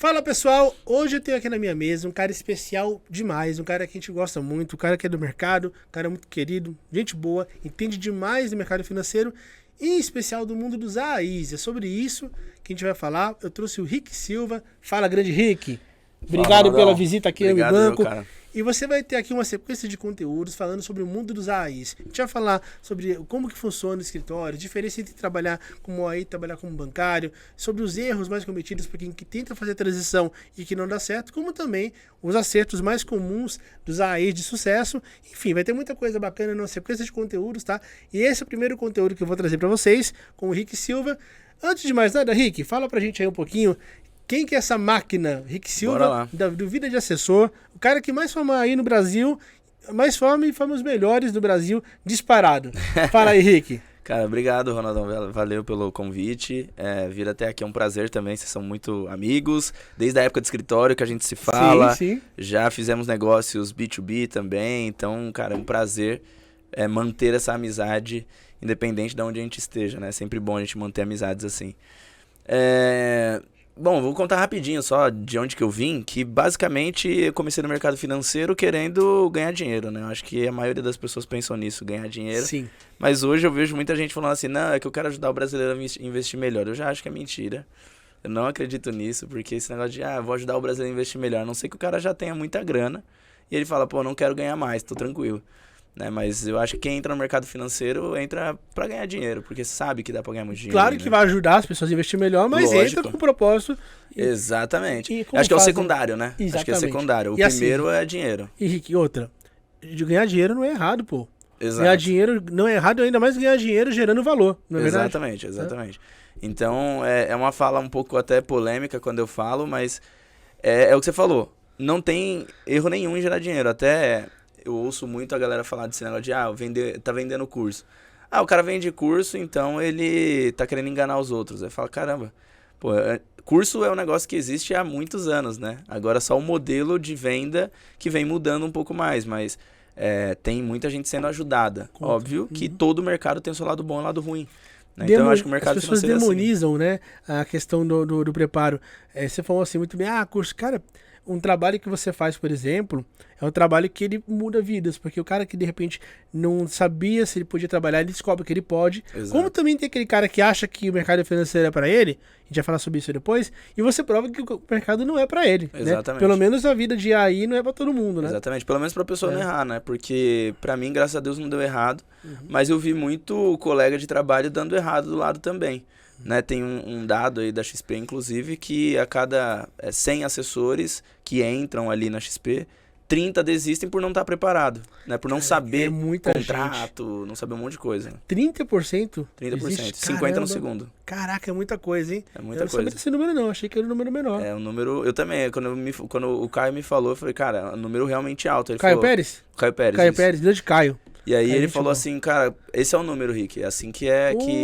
Fala pessoal, hoje eu tenho aqui na minha mesa um cara especial demais, um cara que a gente gosta muito, um cara que é do mercado, um cara muito querido, gente boa, entende demais do mercado financeiro e em especial do mundo dos AIs. É sobre isso que a gente vai falar. Eu trouxe o Rick Silva. Fala, grande Rick. Obrigado Fala, pela visita aqui no Obrigado, banco. cara. E você vai ter aqui uma sequência de conteúdos falando sobre o mundo dos AIs. A gente vai falar sobre como que funciona o escritório, a diferença entre trabalhar como AI e trabalhar como bancário, sobre os erros mais cometidos por quem que tenta fazer a transição e que não dá certo, como também os acertos mais comuns dos AIs de sucesso. Enfim, vai ter muita coisa bacana numa sequência de conteúdos, tá? E esse é o primeiro conteúdo que eu vou trazer para vocês com o Rick Silva. Antes de mais nada, Rick, fala pra gente aí um pouquinho. Quem que é essa máquina? Rick Silva, do Vida de Assessor, o cara que mais forma aí no Brasil, mais forma e forma os melhores do Brasil, disparado. Fala aí, Rick. Cara, obrigado, Ronaldão. Valeu pelo convite. Vir até aqui é um prazer também. Vocês são muito amigos. Desde a época de escritório que a gente se fala. Sim. Já fizemos negócios B2B também. Então, cara, é um prazer manter essa amizade, independente de onde a gente esteja, né? É sempre bom a gente manter amizades assim. Bom, vou contar rapidinho só de onde que eu vim, que basicamente eu comecei no mercado financeiro querendo ganhar dinheiro, né? Eu acho que a maioria das pessoas pensam nisso, ganhar dinheiro. Sim. Mas hoje eu vejo muita gente falando assim, não, é que eu quero ajudar o brasileiro a investir melhor. Eu já acho que é mentira. Eu não acredito nisso, porque esse negócio de, vou ajudar o brasileiro a investir melhor. A não sei que o cara já tenha muita grana e ele fala, pô, não quero ganhar mais, tô tranquilo. Né? Mas eu acho que quem entra no mercado financeiro entra pra ganhar dinheiro, porque sabe que dá pra ganhar muito dinheiro. Claro que vai ajudar as pessoas a investir melhor, mas Lógico. entra com o propósito. Exatamente. Acho que é o secundário, né? Exatamente. Acho que é o secundário. O E primeiro assim, é dinheiro. E Rick, outra, de ganhar dinheiro não é errado, pô. Exato. Ganhar dinheiro não é errado, ainda mais ganhar dinheiro gerando valor, não é verdade? Exatamente. Então, é uma fala um pouco até polêmica quando eu falo, mas é o que você falou. Não tem erro nenhum em gerar dinheiro. Até eu ouço muito a galera falar desse negócio de, tá vendendo curso. O cara vende curso, então ele tá querendo enganar os outros. Aí fala, caramba, pô, curso é um negócio que existe há muitos anos, né? Agora só o modelo de venda que vem mudando um pouco mais, mas tem muita gente sendo ajudada. Óbvio que todo mercado tem o seu lado bom e o lado ruim. Né? Então eu acho que o mercado as pessoas financeiro demonizam, né, a questão do preparo. Você falou assim muito bem, curso, cara, um trabalho que você faz, por exemplo, é um trabalho que ele muda vidas, porque o cara que de repente não sabia se ele podia trabalhar, ele descobre que ele pode. Exato. Como também tem aquele cara que acha que o mercado financeiro é para ele, a gente vai falar sobre isso depois, e você prova que o mercado não é para ele. Exatamente. Né? Pelo menos a vida de AI não é para todo mundo, né? Exatamente, pelo menos pra pessoa não errar, né? Porque pra mim, graças a Deus, não deu errado, mas eu vi muito colega de trabalho dando errado do lado também. Né, tem um dado aí da XP, inclusive, que a cada 100 assessores que entram ali na XP, 30 desistem por não estar preparado, né, por não saber contrato, não saber um monte de coisa. 30%? 30%, 50% no segundo. Caraca, é muita coisa, hein? É muita coisa. Eu não sabia desse número não, achei que era um número menor. É um número, eu também, quando o Caio me falou, eu falei, cara, é um número realmente alto. Ele Caio falou, Pérez? Caio Pérez, Caio Pérez, grande Caio. E aí ele gente falou boa. assim, cara, esse é o número, Rick, é assim que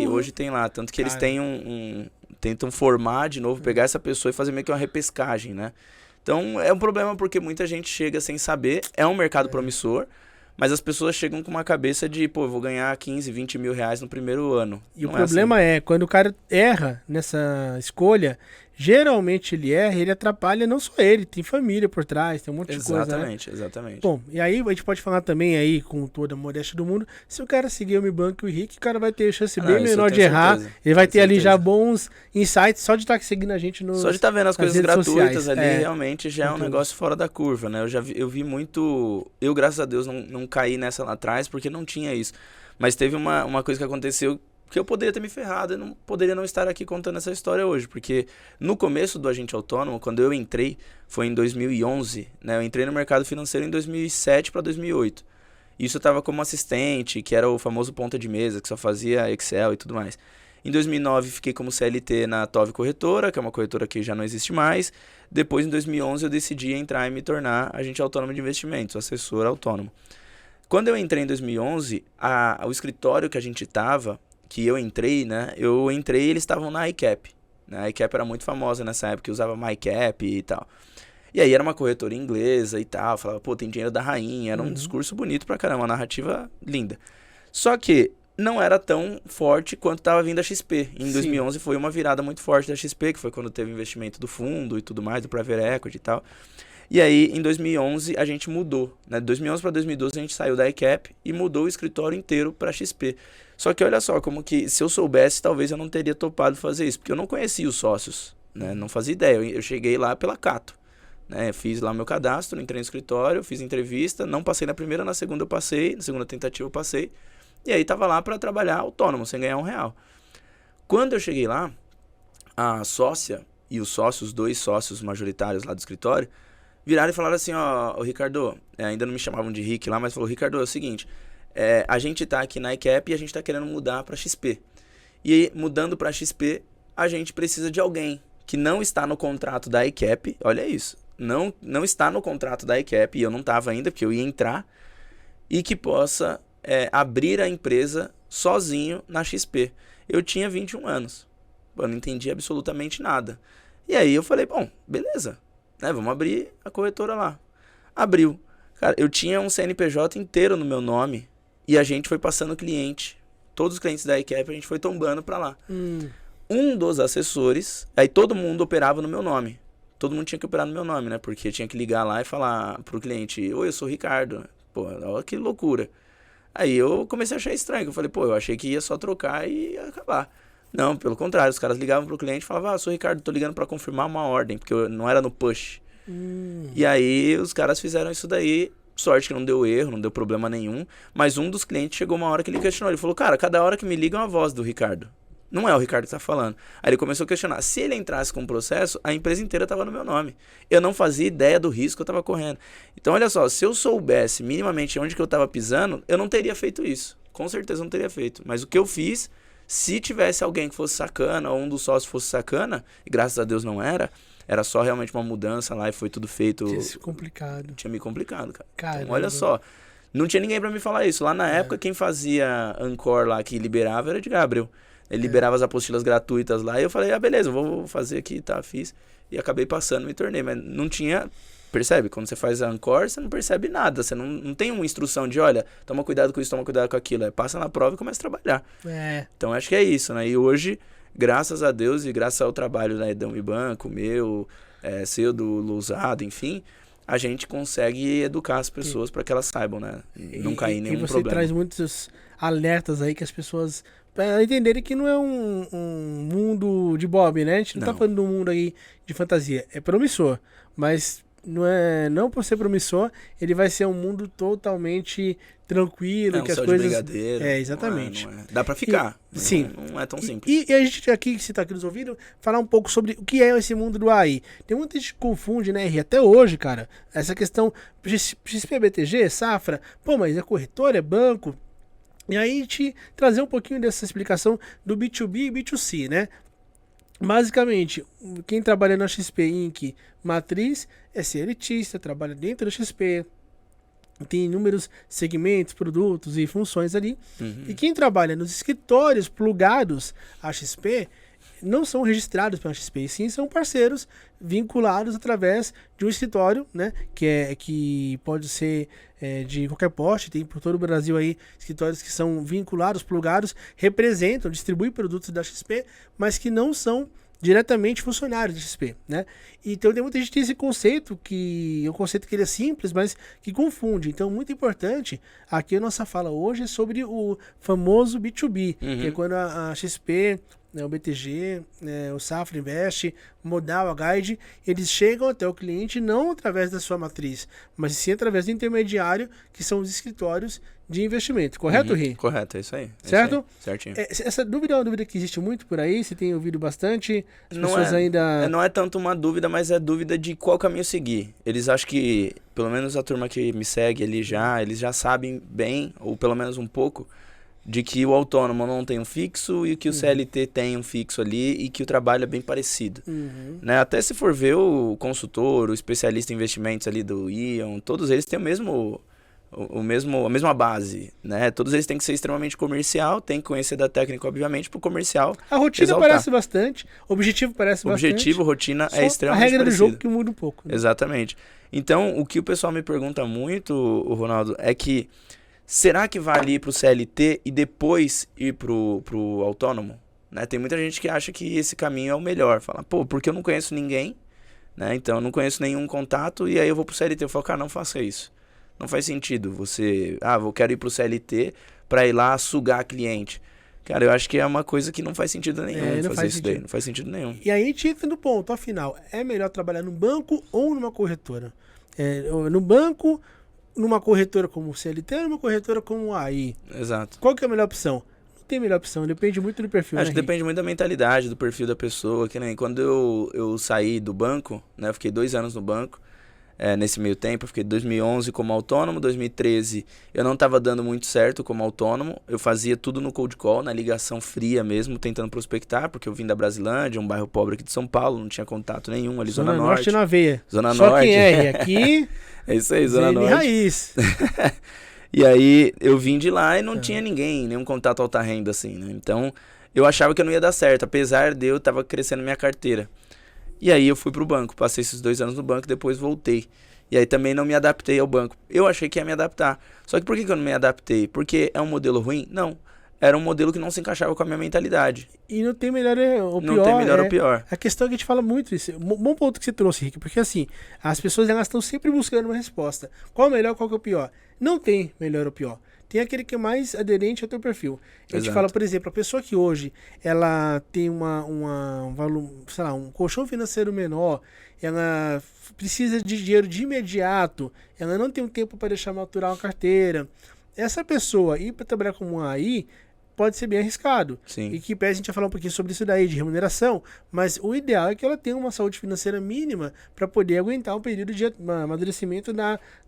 hoje tem lá, tanto que eles têm tentam formar de novo, pegar essa pessoa e fazer meio que uma repescagem, né? Então é um problema porque muita gente chega sem saber, é um mercado promissor, mas as pessoas chegam com uma cabeça de, pô, eu vou ganhar 15, 20 mil reais no primeiro ano. E o problema é, quando o cara erra nessa escolha, geralmente ele atrapalha não só ele, tem família por trás, tem um monte de coisa, né? Exatamente. Bom, e aí a gente pode falar também aí, com toda a modéstia do mundo, se o cara seguir o Mi Banco e o Rick, o cara vai ter chance bem menor de errar, ele vai ter ali já bons insights, só de estar seguindo a gente só de estar vendo as coisas gratuitas sociais. ali, realmente já é um negócio fora da curva, né? Eu vi muito, graças a Deus não caí nessa lá atrás, porque não tinha isso, mas teve uma coisa que aconteceu que eu poderia ter me ferrado, eu não poderia não estar aqui contando essa história hoje, porque no começo do Agente Autônomo, quando eu entrei, foi em 2011, né? Eu entrei no mercado financeiro em 2007 para 2008. Isso eu estava como assistente, que era o famoso ponta de mesa, que só fazia Excel e tudo mais. Em 2009 fiquei como CLT na Tove Corretora, que é uma corretora que já não existe mais. Depois, em 2011, eu decidi entrar e me tornar agente autônomo de investimentos, assessor autônomo. Quando eu entrei em 2011, o escritório que a gente estava, que eu entrei, né? Eu entrei e eles estavam na iCap. Né? A iCap era muito famosa nessa época, usava MyCap e tal. E aí era uma corretora inglesa e tal, falava, pô, tem dinheiro da rainha, era um discurso bonito pra caramba, uma narrativa linda. Só que não era tão forte quanto estava vindo a XP. Em 2011 foi uma virada muito forte da XP, que foi quando teve o investimento do fundo e tudo mais, do Private Equity e tal. E aí, em 2011, a gente mudou. Né? De 2011 para 2012, a gente saiu da iCap e mudou o escritório inteiro para XP. Só que olha só, como que se eu soubesse, talvez eu não teria topado fazer isso, porque eu não conhecia os sócios, né? Não fazia ideia. Eu cheguei lá pela Cato. Né? Fiz lá meu cadastro, entrei no escritório, fiz entrevista, não passei na primeira, na segunda eu passei, na segunda tentativa eu passei. E aí tava lá para trabalhar autônomo, sem ganhar R$1. Quando eu cheguei lá, a sócia e os sócios, 2 sócios majoritários lá do escritório, viraram e falaram assim, ó, Ricardo, ainda não me chamavam de Rick lá, mas falou, Ricardo, é o seguinte, a gente tá aqui na iCap e a gente tá querendo mudar para XP. E aí, mudando para XP, a gente precisa de alguém que não está no contrato da iCap, olha isso, não está no contrato da iCap, e eu não tava ainda, porque eu ia entrar, e que possa abrir a empresa sozinho na XP. Eu tinha 21 anos. Eu não entendi absolutamente nada. E aí eu falei, bom, beleza. Né, vamos abrir a corretora lá. Abriu. Cara, eu tinha um CNPJ inteiro no meu nome e a gente foi passando cliente. Todos os clientes da iCap a gente foi tombando pra lá. Um dos assessores, aí todo mundo operava no meu nome. Todo mundo tinha que operar no meu nome, né? Porque tinha que ligar lá e falar pro cliente, oi, eu sou o Ricardo. Pô, olha que loucura. Aí eu comecei a achar estranho, eu falei, pô, eu achei que ia só trocar e ia acabar. Não, pelo contrário, os caras ligavam pro cliente e falavam, eu sou o Ricardo, tô ligando pra confirmar uma ordem, porque eu não era no push. E aí os caras fizeram isso daí, sorte que não deu erro, não deu problema nenhum, mas um dos clientes chegou uma hora que ele questionou, ele falou, cara, cada hora que me liga é uma voz do Ricardo. Não é o Ricardo que tá falando. Aí ele começou a questionar. Se ele entrasse com o processo, a empresa inteira tava no meu nome. Eu não fazia ideia do risco que eu tava correndo. Então, olha só, se eu soubesse minimamente onde que eu tava pisando, eu não teria feito isso. Com certeza não teria feito. Mas o que eu fiz, se tivesse alguém que fosse sacana, ou um dos sócios fosse sacana, e graças a Deus não era só realmente uma mudança lá e foi tudo feito... Tinha se complicado. Tinha me complicado, cara. Caramba. Então, olha só. Não tinha ninguém pra me falar isso. Lá na época, quem fazia Ancor lá, que liberava, era de Gabriel. Ele liberava as apostilas gratuitas lá e eu falei, beleza, vou fazer aqui, tá, fiz. E acabei passando, me tornei, mas não tinha, percebe? Quando você faz a Ancor, você não percebe nada, você não tem uma instrução de, olha, toma cuidado com isso, toma cuidado com aquilo, passa na prova e começa a trabalhar. Então acho que é isso, né? E hoje, graças a Deus e graças ao trabalho da Edão e Banco, meu, seu, do Lousado, enfim, a gente consegue educar as pessoas para que elas saibam, né? Não cair em nenhum problema. E você traz muitos alertas aí que as pessoas... Pra entenderem que não é um mundo de Bob, né? A gente não tá falando de um mundo aí de fantasia. É promissor, mas não por ser promissor, ele vai ser um mundo totalmente tranquilo, que as coisas... brigadeiro. Exatamente. Não é. Dá pra ficar. Sim. Não é tão simples. E a gente aqui, que você tá aqui nos ouvindo, falar um pouco sobre o que é esse mundo do AI. Tem muita gente que confunde, né, R? Até hoje, cara, essa questão XP, BTG, Safra, pô, mas é corretora, é banco... E aí te trazer um pouquinho dessa explicação do B2B e B2C, né? Basicamente, quem trabalha na XP Inc. Matriz é CLTista, trabalha dentro da XP, tem inúmeros segmentos, produtos e funções ali. E quem trabalha nos escritórios plugados à XP não são registrados pela XP, e sim são parceiros vinculados através de um escritório, né, que pode ser de qualquer porte, tem por todo o Brasil aí escritórios que são vinculados, plugados, representam, distribuem produtos da XP, mas que não são diretamente funcionários da XP, né? Então tem muita gente que tem esse conceito, que é um conceito que ele é simples, mas que confunde. Então, muito importante, aqui a nossa fala hoje é sobre o famoso B2B, que é quando a XP, né, o BTG, o Safra Invest, Modal, a Guide, eles chegam até o cliente não através da sua matriz, mas sim através do intermediário, que são os escritórios de investimento. Correto, Ri? Correto, é isso aí. Certo? Isso aí, certinho. Essa dúvida é uma dúvida que existe muito por aí, você tem ouvido bastante, as pessoas ainda... Não é tanto uma dúvida, mas é dúvida de qual caminho seguir. Eles acham que, pelo menos a turma que me segue ali eles já sabem bem, ou pelo menos um pouco, de que o autônomo não tem um fixo e que o CLT tem um fixo ali e que o trabalho é bem parecido. Né? Até se for ver o consultor, o especialista em investimentos ali do Ion, todos eles têm a mesma base, né? Todos eles têm que ser extremamente comercial, tem que conhecer da técnica, obviamente, pro comercial. A rotina exaltar. parece bastante, o objetivo parece bastante. Objetivo, rotina Só é extremamente a regra parecido. do jogo que muda um pouco. Né? Exatamente. Então, o que o pessoal me pergunta muito, o Ronaldo, é que será que vale ir pro CLT e depois ir pro autônomo? Né? Tem muita gente que acha que esse caminho é o melhor. Fala, pô, porque eu não conheço ninguém, né? Então eu não conheço nenhum contato e aí eu vou pro CLT. Eu falo, cara, não faça isso. Não faz sentido você, eu quero ir pro CLT pra ir lá sugar cliente. Cara, eu acho que é uma coisa que não faz sentido nenhum fazer isso daí. Não faz sentido nenhum. E aí a gente entra no ponto, afinal, é melhor trabalhar num banco ou numa corretora? No banco, numa corretora como o CLT ou numa corretora como a AI? Exato. Qual que é a melhor opção? Não tem melhor opção, depende muito do perfil. Acho que depende muito da mentalidade, do perfil da pessoa. Que nem quando eu saí do banco, né? Eu fiquei 2 anos no banco. Nesse meio tempo, eu fiquei 2011 como autônomo, 2013 eu não estava dando muito certo como autônomo, eu fazia tudo no cold call, na ligação fria mesmo, tentando prospectar, porque eu vim da Brasilândia, um bairro pobre aqui de São Paulo, não tinha contato nenhum, ali Zona Norte na veia. Zona Só Norte. Quem é aqui... É isso aí, Zona Norte. Raiz. E aí eu vim de lá e não tinha ninguém, nenhum contato alta renda assim, né? Então eu achava que eu não ia dar certo, apesar de eu tava crescendo minha carteira. E aí eu fui pro banco, passei esses 2 anos no banco, depois voltei. E aí também não me adaptei ao banco. Eu achei que ia me adaptar. Só que por que eu não me adaptei? Porque é um modelo ruim? Não. Era um modelo que não se encaixava com a minha mentalidade. E não tem melhor ou pior. Não tem melhor ou pior. A questão é que a gente fala muito isso. Bom ponto que você trouxe, Rick, porque assim, as pessoas elas estão sempre buscando uma resposta. Qual é o melhor, qual que é o pior? Não tem melhor ou pior. Tem aquele que é mais aderente ao teu perfil. A gente fala, por exemplo, a pessoa que hoje ela tem um colchão financeiro menor, ela precisa de dinheiro de imediato, ela não tem um tempo para deixar maturar uma carteira. Essa pessoa ir para trabalhar como uma AI pode ser bem arriscado. Sim. E que a gente vai falar um pouquinho sobre isso daí, de remuneração, mas o ideal é que ela tenha uma saúde financeira mínima para poder aguentar um período de amadurecimento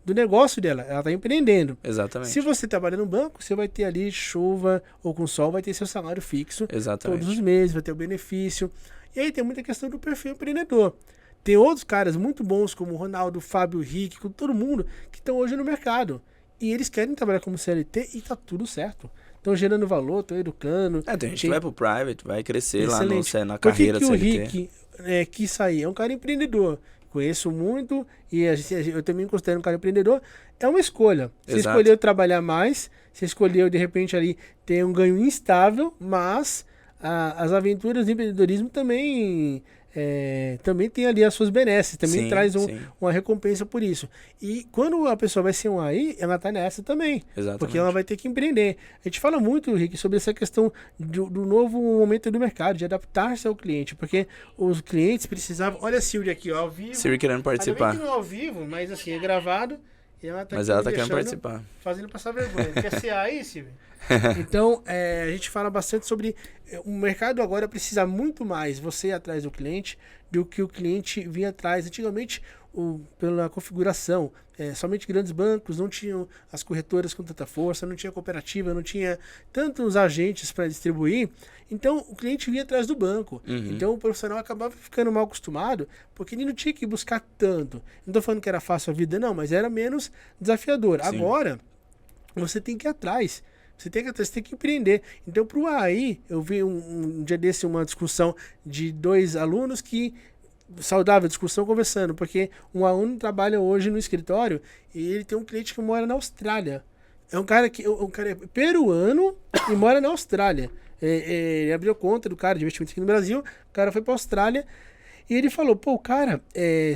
do negócio dela. Ela está empreendendo. Exatamente. Se você trabalha no banco, você vai ter ali chuva ou com sol, vai ter seu salário fixo. Exatamente. Todos os meses, vai ter o benefício. E aí tem muita questão do perfil empreendedor. Tem outros caras muito bons, como o Ronaldo, o Fábio, o Rick, com todo mundo, que estão hoje no mercado. E eles querem trabalhar como CLT e tá tudo certo. Estão gerando valor, estão educando. Tem gente que vai pro private, vai crescer Excelente. lá na carreira do CLT. Por que o Rick quis sair? É um cara empreendedor. Conheço muito e eu também considero um cara empreendedor. É uma escolha. Você escolheu trabalhar mais, você escolheu, de repente, ali ter um ganho instável, mas as aventuras do empreendedorismo também tem ali as suas benesses, também traz uma recompensa por isso. E quando a pessoa vai ser um AI, ela tá nessa também. Exatamente. Porque ela vai ter que empreender. A gente fala muito, Rick, sobre essa questão do novo momento do mercado, de adaptar-se ao cliente, porque os clientes precisavam... Olha a Silvia aqui, ó, ao vivo. Silvia querendo participar. Não é ao vivo, mas assim, é gravado. E ela tá mas ela tá querendo participar. Fazendo passar vergonha. Quer ser aí, Silvia? Então, a gente fala bastante sobre o mercado agora precisa muito mais você ir atrás do cliente do que o cliente vinha atrás. Antigamente, pela configuração, somente grandes bancos não tinham as corretoras com tanta força, não tinha cooperativa, não tinha tantos agentes para distribuir. Então, o cliente vinha atrás do banco. Uhum. Então, o profissional acabava ficando mal acostumado porque ele não tinha que buscar tanto. Não estou falando que era fácil a vida, não, mas era menos desafiador. Sim. Agora, você tem que ir atrás. Você tem que empreender. Então, para o AI, eu vi um dia desse uma discussão de 2 alunos que... saudável, discussão, conversando, porque um aluno trabalha hoje no escritório e ele tem um cliente que mora na Austrália. É um cara peruano e mora na Austrália. Ele abriu conta do cara de investimento aqui no Brasil, o cara foi para a Austrália e ele falou, pô, o cara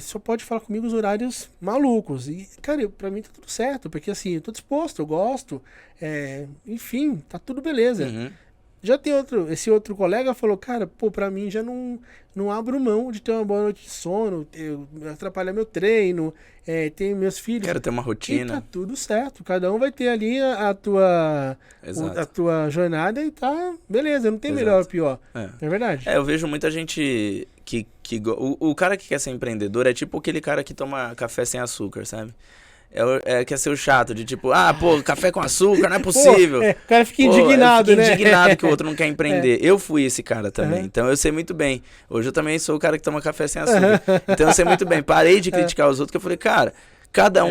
só pode falar comigo os horários malucos. E, cara, pra mim tá tudo certo, porque assim, eu tô disposto, eu gosto, enfim, tá tudo beleza. Uhum. Já tem esse outro colega falou, cara, pô, pra mim já não abro mão de ter uma boa noite de sono, atrapalhar meu treino, tenho meus filhos. Quero ter uma rotina. E tá tudo certo, cada um vai ter ali a tua jornada e tá, beleza, não tem melhor ou pior, não é verdade? Eu vejo muita gente o cara que quer ser empreendedor é tipo aquele cara que toma café sem açúcar, sabe? Quer ser o chato, de tipo, café com açúcar, não é possível. O cara fica indignado, né? Indignado que o outro não quer empreender. Eu fui esse cara também, então eu sei muito bem. Hoje eu também sou o cara que toma café sem açúcar. Então eu sei muito bem. Parei de criticar os outros, que eu falei, cara, cada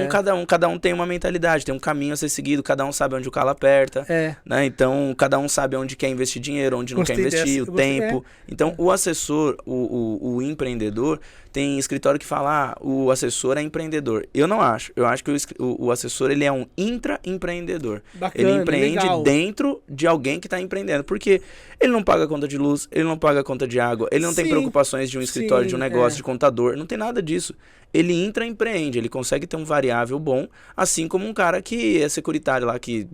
um tem uma mentalidade, tem um caminho a ser seguido, cada um sabe onde o calo aperta, né? Então, cada um sabe onde quer investir dinheiro, onde não quer investir, o tempo. Então, o assessor, o empreendedor, tem escritório que fala, o assessor é empreendedor. Eu não acho. Eu acho que o assessor, ele é um intraempreendedor. Bacana, ele empreende legal. dentro de alguém que está empreendendo. Porque ele não paga conta de luz, ele não paga conta de água, ele não tem Sim, preocupações de um escritório, de um sim, negócio, de contador, não tem nada disso. Ele intraempreende, ele consegue ter um variável bom, assim como um cara que é securitário lá, que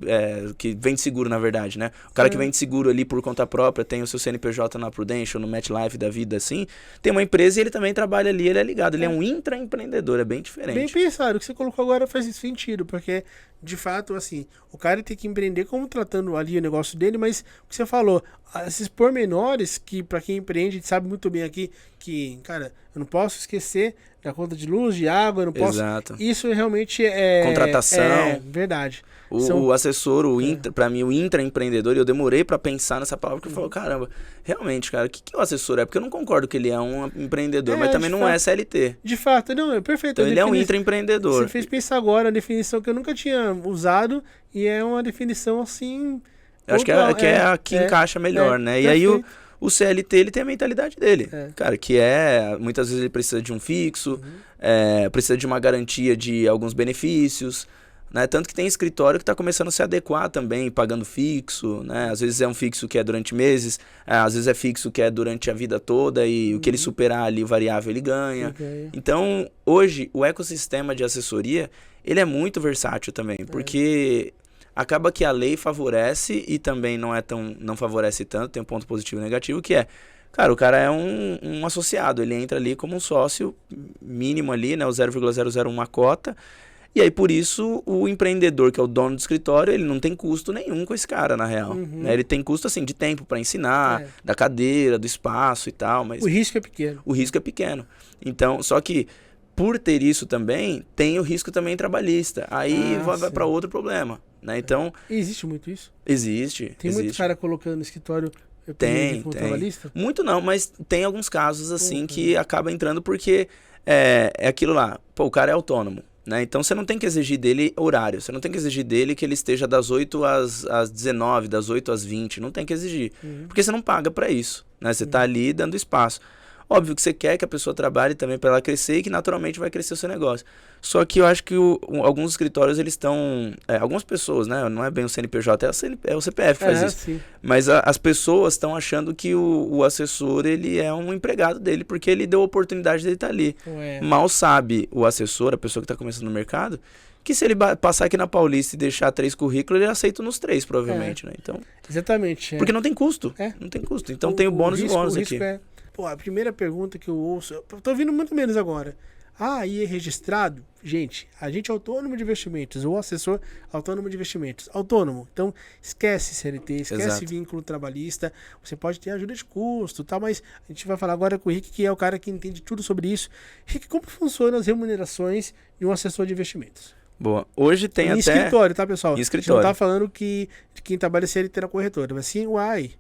vende seguro, na verdade, né? O cara que vende seguro ali por conta própria, tem o seu CNPJ na Prudential, no MetLife da vida, assim, tem uma empresa e ele também trabalha ali, ele é ligado, ele é um intraempreendedor, é bem diferente. Bem pensado, o que você colocou agora faz sentido, porque, de fato, assim, o cara tem que empreender como tratando ali o negócio dele, mas o que você falou, esses pormenores que, pra quem empreende, a gente sabe muito bem aqui que, cara, eu não posso esquecer da conta de luz, de água, eu não posso... Exato. Isso realmente é... Contratação. É verdade. O assessor, pra mim, o intraempreendedor, eu demorei pra pensar nessa palavra, porque eu falo, caramba, realmente, cara, o que o assessor é? Porque eu não concordo que ele é um empreendedor, mas também não é CLT. De fato, não, é perfeito. Então ele é um intraempreendedor. Você fez pensar agora a definição que eu nunca tinha usado, e é uma definição, assim... Eu acho que é a que encaixa melhor, né? E aí o CLT, ele tem a mentalidade dele, cara, que muitas vezes ele precisa de um fixo, precisa de uma garantia de alguns benefícios, né? Tanto que tem escritório que está começando a se adequar também, pagando fixo, né? Às vezes é um fixo que é durante meses, às vezes é fixo que é durante a vida toda e o que ele superar ali, o variável, ele ganha. Então, hoje, o ecossistema de assessoria, ele é muito versátil também, porque acaba que a lei favorece e também não favorece tanto, tem um ponto positivo e negativo, que cara, o cara é um associado, ele entra ali como um sócio mínimo ali, né, o 0,001 cota, e aí por isso o empreendedor, que é o dono do escritório, ele não tem custo nenhum com esse cara, na real. Né? Ele tem custo, assim, de tempo para ensinar, da cadeira, do espaço e tal, mas... O risco é pequeno. O risco é pequeno. Então, só que por ter isso também, tem o risco também trabalhista. Aí vai para outro problema, né? Então... Existe muito isso? Existe. Tem muito cara colocando no escritório... Tem. Trabalhista? Muito não, mas tem alguns casos assim que acaba entrando porque é aquilo lá, o cara é autônomo, né? Então você não tem que exigir dele horário, você não tem que exigir dele que ele esteja das 8 às 19, das 8 às 20, não tem que exigir, porque você não paga para isso, né? Você tá ali dando espaço. Óbvio que você quer que a pessoa trabalhe também para ela crescer e que naturalmente vai crescer o seu negócio. Só que eu acho que alguns escritórios, eles estão... algumas pessoas, né? Não é bem o CNPJ, é o CPF que faz isso. Sim. Mas as pessoas estão achando que o assessor, ele é um empregado dele, porque ele deu a oportunidade dele estar ali. Mal sabe o assessor, a pessoa que está começando no mercado, que se ele passar aqui na Paulista e deixar 3 currículos, ele aceita nos 3, provavelmente, né? Então, exatamente. Porque não tem custo. Não tem custo. Então tem o bônus e o bônus aqui. Pô, a primeira pergunta que eu ouço... Eu tô ouvindo muito menos agora. Aí é registrado? Gente, agente autônomo de investimentos ou assessor autônomo de investimentos. Autônomo. Então, esquece CLT, esquece vínculo trabalhista. Você pode ter ajuda de custo, tá? Mas a gente vai falar agora com o Rick, que é o cara que entende tudo sobre isso. Rick, como funcionam as remunerações de um assessor de investimentos? Boa. Hoje tem em escritório, tá, pessoal? Em escritório. A gente não tá falando de quem trabalha CLT na corretora, mas sim o AI.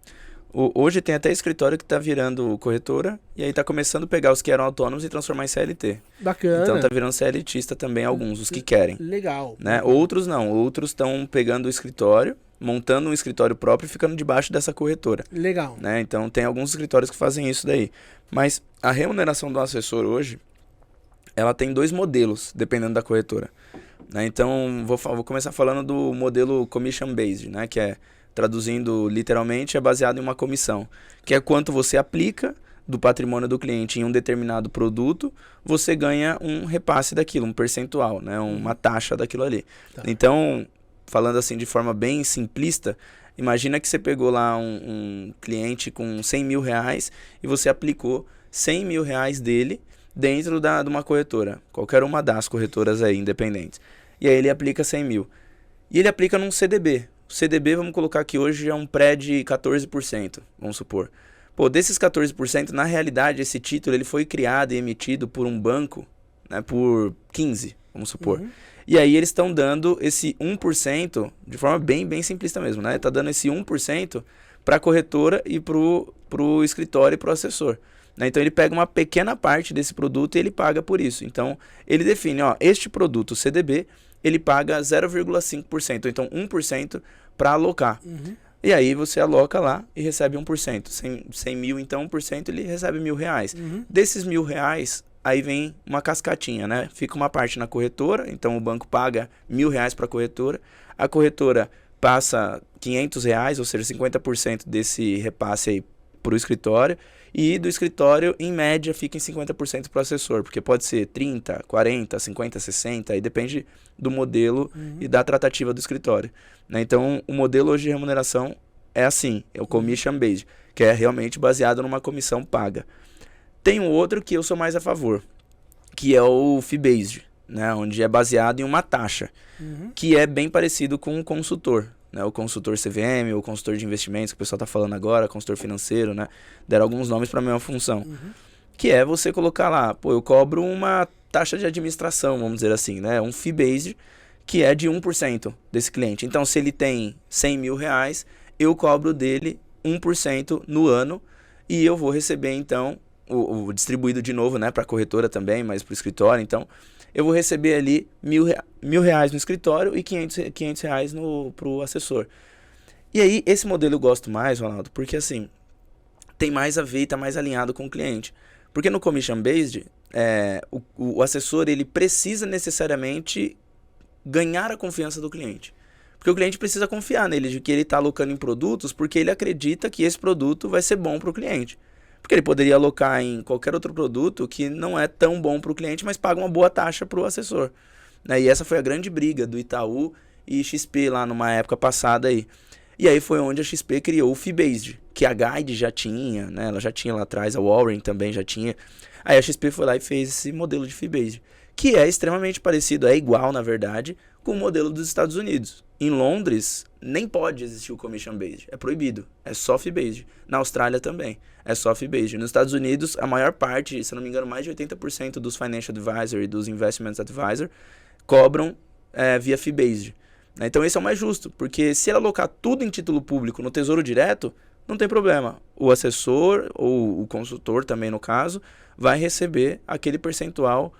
Hoje tem até escritório que tá virando corretora e aí tá começando a pegar os que eram autônomos e transformar em CLT. Bacana. Então tá virando CLTista também alguns, os que querem. Legal. Né? Outros não, outros estão pegando o escritório, montando um escritório próprio e ficando debaixo dessa corretora. Legal. Né? Então tem alguns escritórios que fazem isso daí. Mas a remuneração do assessor hoje, ela tem 2 modelos, dependendo da corretora. Né? Então vou começar falando do modelo commission based, né? Que traduzindo literalmente, é baseado em uma comissão, que é quanto você aplica do patrimônio do cliente em um determinado produto, você ganha um repasse daquilo, um percentual, né? Uma taxa daquilo ali. Tá. Então, falando assim de forma bem simplista, imagina que você pegou lá um cliente com 100 mil reais e você aplicou 100 mil reais dele dentro de uma corretora, qualquer uma das corretoras aí, independentes. E aí ele aplica 100 mil. E ele aplica num CDB. O CDB, vamos colocar aqui hoje, é um pré de 14%, vamos supor. Pô, desses 14%, na realidade, esse título ele foi criado e emitido por um banco, né, por 15%, vamos supor. E aí eles estão dando esse 1%, de forma bem simplista mesmo, né? Tá dando esse 1% para a corretora e pro escritório e pro assessor. Né? Então ele pega uma pequena parte desse produto e ele paga por isso. Então ele define, este produto, o CDB, ele paga 0,5%, então 1% para alocar. E aí você aloca lá e recebe 1%. 100 mil, então 1%, ele recebe R$1.000. Desses R$1.000, aí vem uma cascatinha, né? Fica uma parte na corretora, então o banco paga R$1.000 para a corretora passa R$500, ou seja, 50% desse repasse aí para o escritório, e do escritório, em média, fica em 50% para o assessor, porque pode ser 30, 40, 50, 60, aí depende do modelo e da tratativa do escritório, né? Então, o modelo hoje de remuneração é assim, é o commission based, que é realmente baseado numa comissão paga. Tem um outro que eu sou mais a favor, que é o fee based, né? Onde é baseado em uma taxa, que é bem parecido com o consultor, né? O consultor CVM, o consultor de investimentos, que o pessoal está falando agora, consultor financeiro, né? Deram alguns nomes para a mesma função. Que é você colocar lá, pô, eu cobro uma taxa de administração, vamos dizer assim, né? Um fee based, que é de 1% desse cliente. Então, se ele tem R$100.000, eu cobro dele 1% no ano, e eu vou receber, então, o distribuído de novo, né, para a corretora também, mas para o escritório. Então, eu vou receber ali R$1.000 no escritório e R$500 para o assessor. E aí, esse modelo eu gosto mais, Ronaldo, porque assim, tem mais a ver e está mais alinhado com o cliente. Porque no commission based, o assessor ele precisa necessariamente ganhar a confiança do cliente. Porque o cliente precisa confiar nele, de que ele está alocando em produtos, porque ele acredita que esse produto vai ser bom para o cliente. Porque ele poderia alocar em qualquer outro produto que não é tão bom para o cliente, mas paga uma boa taxa para o assessor, né? E essa foi a grande briga do Itaú e XP lá numa época passada aí. E aí foi onde a XP criou o Fee Based, que a Guide já tinha, né? Ela já tinha lá atrás, a Warren também já tinha. Aí a XP foi lá e fez esse modelo de Fee Based, que é extremamente parecido, é igual na verdade, com o modelo dos Estados Unidos. Em Londres, nem pode existir o Commission Based, é proibido, é só Fee Based. Na Austrália também, é só Fee Based. Nos Estados Unidos, a maior parte, se não me engano, mais de 80% dos Financial Advisor e dos Investment Advisor cobram via Fee Based. Então esse é o mais justo, porque se ele alocar tudo em título público no Tesouro Direto, não tem problema. O assessor, ou o consultor também no caso, vai receber aquele percentual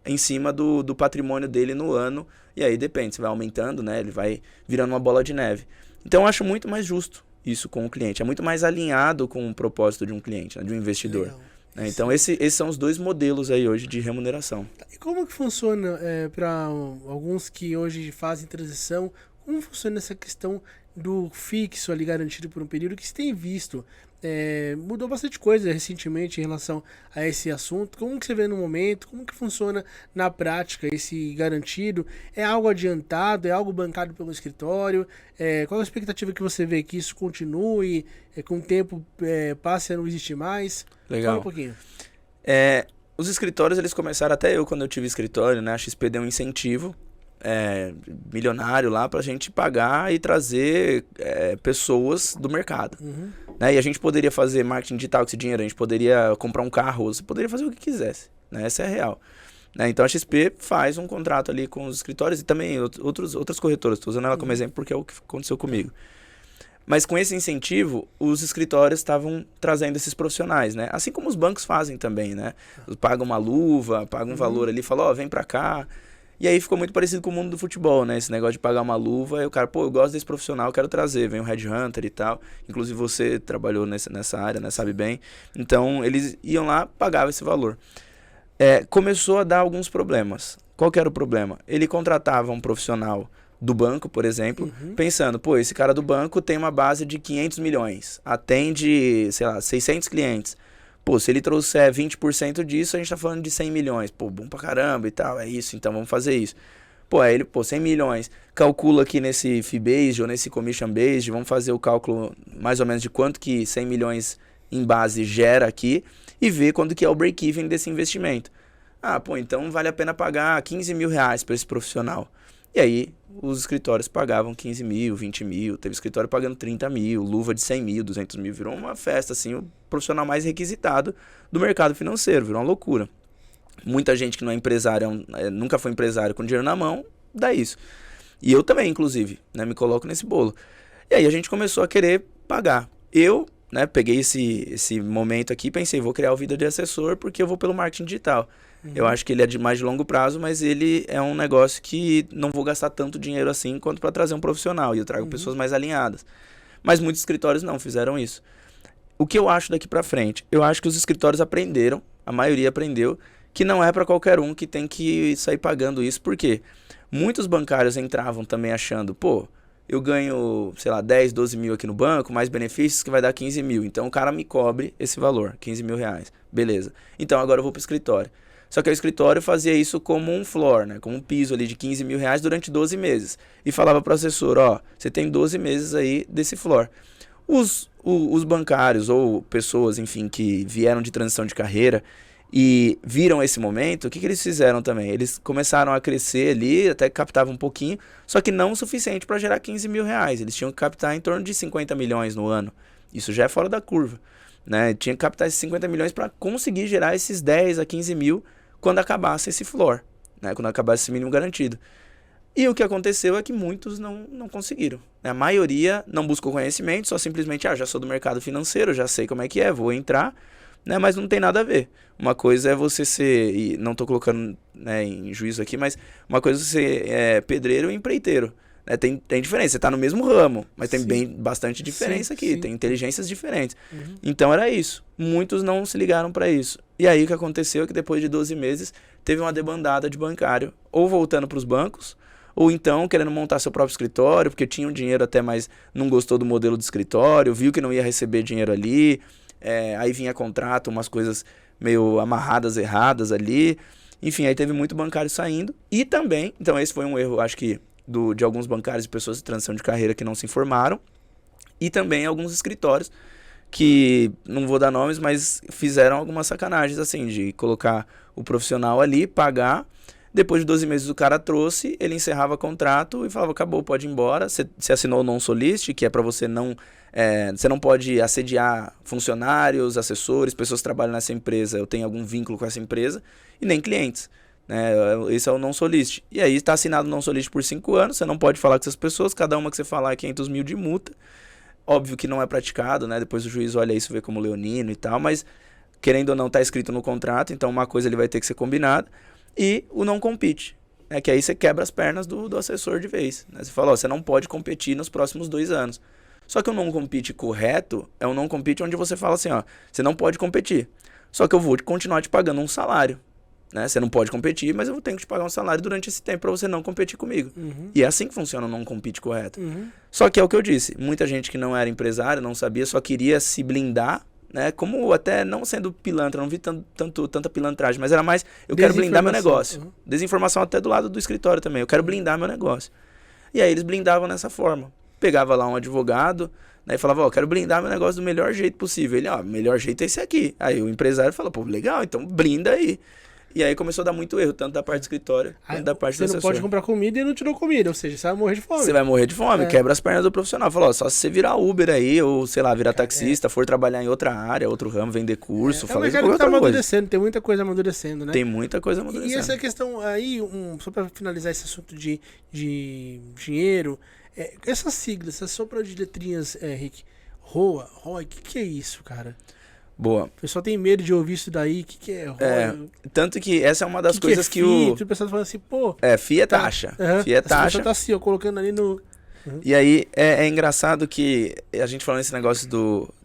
em cima do patrimônio dele no ano, e aí depende, você vai aumentando, né? Ele vai virando uma bola de neve. Então eu acho muito mais justo isso com o cliente, é muito mais alinhado com o propósito de um cliente, né? De um investidor. Né? Então esses são os dois modelos aí hoje de remuneração. E como que funciona para alguns que hoje fazem transição, como funciona essa questão do fixo ali garantido por um período que se tem visto? Mudou bastante coisa recentemente em relação a esse assunto. Como que você vê no momento? Como que funciona na prática esse garantido? É algo adiantado? É algo bancado pelo escritório? Qual a expectativa que você vê que isso continue? Com o tempo passe a não existir mais? Legal. Fala um pouquinho. Os escritórios, eles começaram, até eu quando eu tive escritório, né? A XP deu um incentivo milionário lá pra gente pagar e trazer pessoas do mercado. Né? E a gente poderia fazer marketing digital com esse dinheiro, a gente poderia comprar um carro, você poderia fazer o que quisesse, né? Essa é a real. Né? Então a XP faz um contrato ali com os escritórios e também outras corretoras, estou usando ela como exemplo porque é o que aconteceu comigo. Mas com esse incentivo, os escritórios estavam trazendo esses profissionais, né? Assim como os bancos fazem também, né? Pagam uma luva, pagam um valor ali, falam, vem pra cá. E aí ficou muito parecido com o mundo do futebol, né? Esse negócio de pagar uma luva, e o cara, eu gosto desse profissional, quero trazer, vem um headhunter e tal. Inclusive você trabalhou nessa área, né? Sabe bem. Então, eles iam lá, pagavam esse valor. Começou a dar alguns problemas. Qual que era o problema? Ele contratava um profissional do banco, por exemplo, pensando, esse cara do banco tem uma base de 500 milhões, atende, sei lá, 600 clientes. Se ele trouxer 20% disso, a gente tá falando de 100 milhões. Bom pra caramba e tal, é isso, então vamos fazer isso. Aí ele, 100 milhões, calcula aqui nesse fee based ou nesse commission based, vamos fazer o cálculo mais ou menos de quanto que 100 milhões em base gera aqui e ver quando que é o break-even desse investimento. Então vale a pena pagar 15 mil reais para esse profissional. E aí os escritórios pagavam 15 mil, 20 mil, teve escritório pagando 30 mil, luva de 100 mil, 200 mil, virou uma festa, assim, o profissional mais requisitado do mercado financeiro, virou uma loucura. Muita gente que não é empresário, nunca foi empresário com dinheiro na mão, dá isso. E eu também, inclusive, né, me coloco nesse bolo. E aí a gente começou a querer pagar. Eu, né, peguei esse momento aqui e pensei, vou criar o Vida de Assessor porque eu vou pelo marketing digital. Eu acho que ele é mais de longo prazo, mas ele é um negócio que não vou gastar tanto dinheiro assim quanto para trazer um profissional. E eu trago pessoas mais alinhadas. Mas muitos escritórios não fizeram isso. O que eu acho daqui para frente? Eu acho que os escritórios aprenderam, a maioria aprendeu, que não é para qualquer um que tem que sair pagando isso. Por quê? Muitos bancários entravam também achando, pô, eu ganho, sei lá, 10, 12 mil aqui no banco, mais benefícios que vai dar 15 mil. Então o cara me cobre esse valor, 15 mil reais. Beleza. Então agora eu vou pro escritório. Só que o escritório fazia isso como um floor, né? Como um piso ali de 15 mil reais durante 12 meses. E falava pro assessor, ó, você tem 12 meses aí desse floor. Os bancários ou pessoas, enfim, que vieram de transição de carreira e viram esse momento, o que eles fizeram também? Eles começaram a crescer ali, até captavam um pouquinho, só que não o suficiente para gerar 15 mil reais. Eles tinham que captar em torno de 50 milhões no ano. Isso já é fora da curva, né? Tinha que captar esses 50 milhões para conseguir gerar esses 10 a 15 mil quando acabasse esse floor, né? Quando acabasse esse mínimo garantido. E o que aconteceu é que muitos não conseguiram. A maioria não buscou conhecimento, só simplesmente, já sou do mercado financeiro, já sei como é que é, vou entrar, né? Mas não tem nada a ver. Uma coisa é você ser, e não estou colocando, né, em juízo aqui, mas uma coisa é você ser pedreiro e empreiteiro. Né? Tem diferença, você está no mesmo ramo, mas tem bastante diferença aqui, tem inteligências diferentes. Então era isso. Muitos não se ligaram para isso. E aí o que aconteceu é que depois de 12 meses teve uma debandada de bancário, ou voltando para os bancos, ou então querendo montar seu próprio escritório, porque tinha um dinheiro até, mas não gostou do modelo de escritório, viu que não ia receber dinheiro ali, aí vinha contrato, umas coisas meio amarradas, erradas ali. Enfim, aí teve muito bancário saindo. E também, então esse foi um erro, acho que, de alguns bancários e pessoas de transição de carreira que não se informaram. E também alguns escritórios que, não vou dar nomes, mas fizeram algumas sacanagens, assim, de colocar o profissional ali, pagar. Depois de 12 meses o cara trouxe, ele encerrava o contrato e falava, acabou, pode ir embora. Você assinou o non-solicit, que é para você não... você não pode assediar funcionários, assessores, pessoas que trabalham nessa empresa, eu tenho algum vínculo com essa empresa, e nem clientes. Né? Esse é o non-solicit. E aí está assinado o non-solicit por 5 anos, você não pode falar com essas pessoas, cada uma que você falar é 500 mil de multa. Óbvio que não é praticado, né? Depois o juiz olha isso, vê como leonino e tal, mas querendo ou não está escrito no contrato, então uma coisa ele vai ter que ser combinada. E o não compete, né? Que aí você quebra as pernas do assessor de vez. Né? Você fala, você não pode competir nos próximos 2 anos. Só que o não compete correto é um não compete onde você fala assim, você não pode competir. Só que eu vou continuar te pagando um salário. Né? Você não pode competir, mas eu vou ter que te pagar um salário durante esse tempo para você não competir comigo. E é assim que funciona o não compete correto. Só que é o que eu disse, muita gente que não era empresário, não sabia, só queria se blindar, né? Como até não sendo pilantra, não vi tanta pilantragem, mas era mais, eu quero blindar meu negócio. Desinformação até do lado do escritório também, eu quero blindar meu negócio. E aí eles blindavam nessa forma. Pegava lá um advogado, né, e falava, eu quero blindar meu negócio do melhor jeito possível. Ele, o melhor jeito é esse aqui. Aí o empresário falou, pô, legal, então blinda aí. E aí começou a dar muito erro, tanto da parte do escritório quanto da parte do assessor. Você não pode comprar comida e não tirou comida, ou seja, você vai morrer de fome. Você vai morrer de fome, quebra as pernas do profissional. Falou, só se você virar Uber aí, ou sei lá, virar taxista, for trabalhar em outra área, outro ramo, vender curso, fazer isso. É um mercado que tá amadurecendo, tem muita coisa amadurecendo, né? Tem muita coisa amadurecendo. E essa questão aí, só pra finalizar esse assunto de dinheiro, essas siglas, essas sopa de letrinhas, Rick, ROA, ROI, o que é isso, cara? Boa. O pessoal tem medo de ouvir isso daí, o que é ROI? Tanto que essa é uma das coisas que o pessoal falando assim, pô... FII é taxa. FII é taxa. Você tá assim, colocando ali no... E aí é engraçado que a gente falando esse negócio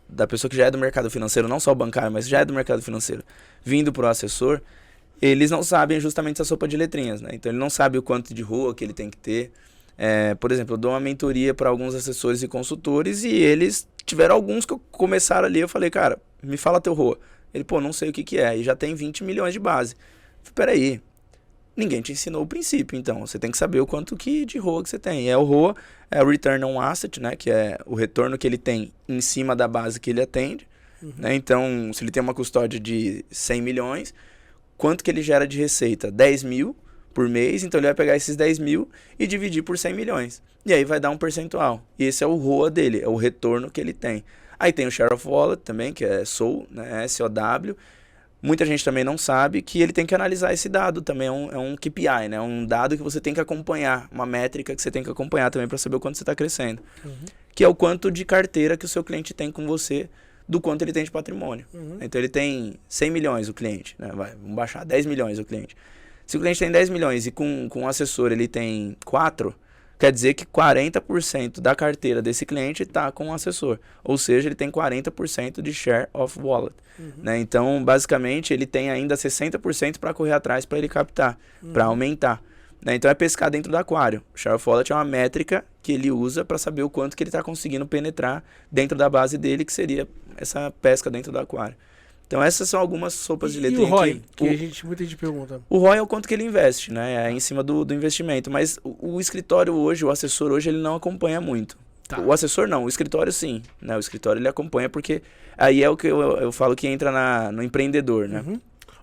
da pessoa que já é do mercado financeiro, não só o bancário, mas já é do mercado financeiro, vindo pro assessor, eles não sabem justamente essa sopa de letrinhas, né? Então ele não sabe o quanto de ROA que ele tem que ter. Por exemplo, eu dou uma mentoria para alguns assessores e consultores e eles tiveram alguns que começaram ali, eu falei, cara, me fala teu ROA. Ele, pô, não sei o que é, e já tem 20 milhões de base. Peraí, ninguém te ensinou o princípio, então você tem que saber o quanto de ROA que você tem. O ROA é o Return on Asset, né, que é o retorno que ele tem em cima da base que ele atende. Né? Então, se ele tem uma custódia de 100 milhões, quanto que ele gera de receita? 10 mil por mês, então ele vai pegar esses 10 mil e dividir por 100 milhões. E aí vai dar um percentual. E esse é o ROA dele, é o retorno que ele tem. Aí tem o Share of Wallet também, que é SOW, né, S-O-W. Muita gente também não sabe que ele tem que analisar esse dado também, é um KPI, né, um dado que você tem que acompanhar, uma métrica que você tem que acompanhar também para saber o quanto você está crescendo. Que é o quanto de carteira que o seu cliente tem com você, do quanto ele tem de patrimônio. Então ele tem 100 milhões o cliente, né, vamos baixar 10 milhões o cliente. Se o cliente tem 10 milhões e com um assessor ele tem 4, quer dizer que 40% da carteira desse cliente está com o assessor. Ou seja, ele tem 40% de share of wallet. Né? Então, basicamente, ele tem ainda 60% para correr atrás para ele captar, para aumentar. Né? Então, é pescar dentro do aquário. O share of wallet é uma métrica que ele usa para saber o quanto que ele está conseguindo penetrar dentro da base dele, que seria essa pesca dentro do aquário. Então essas são algumas sopas de letrinha. E o ROI, muita gente pergunta. O ROI é o quanto que ele investe, né? É em cima do investimento. Mas o escritório hoje, o assessor hoje, ele não acompanha muito. Tá. O assessor não, o escritório sim. Né? O escritório ele acompanha porque aí é o que eu falo que entra no empreendedor, né?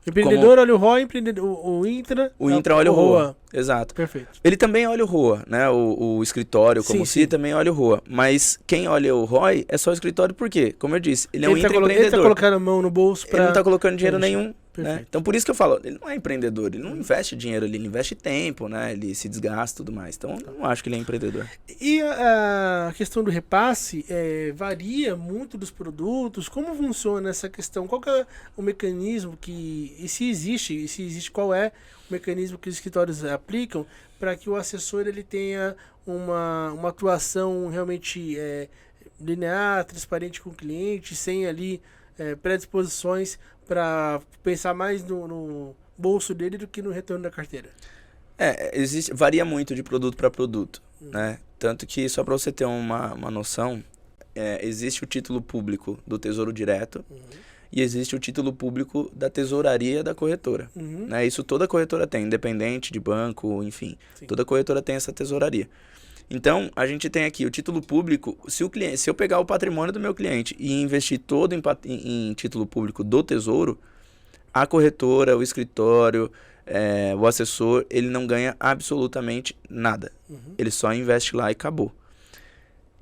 O empreendedor olha o ROI, o Intra... O Intra olha o ROA. Exato. Perfeito. Ele também olha o ROA, né? O escritório, como se também olha o ROA. Mas quem olha o ROI é só o escritório, por quê? Como eu disse, ele é um intraempreendedor. Ele tá colocando a mão no bolso para... Ele não tá colocando dinheiro nenhum. Né? Então por isso que eu falo, ele não é empreendedor, ele não investe dinheiro, ele investe tempo, né? Ele se desgasta e tudo mais. Então eu não acho que ele é empreendedor. E a questão do repasse varia muito dos produtos? Como funciona essa questão? Qual que é o mecanismo e se existe, qual é o mecanismo que os escritórios aplicam para que o assessor ele tenha uma atuação realmente linear, transparente com o cliente, sem ali predisposições para pensar mais no bolso dele do que no retorno da carteira? Varia muito de produto para produto, né? Tanto que, só para você ter uma noção, existe o título público do Tesouro Direto e existe o título público da tesouraria da corretora. Né? Isso toda corretora tem, independente de banco, enfim. Sim. Toda corretora tem essa tesouraria. Então, a gente tem aqui o título público. Se eu pegar o patrimônio do meu cliente e investir todo em título público do Tesouro, a corretora, o escritório, o assessor, ele não ganha absolutamente nada. Ele só investe lá e acabou.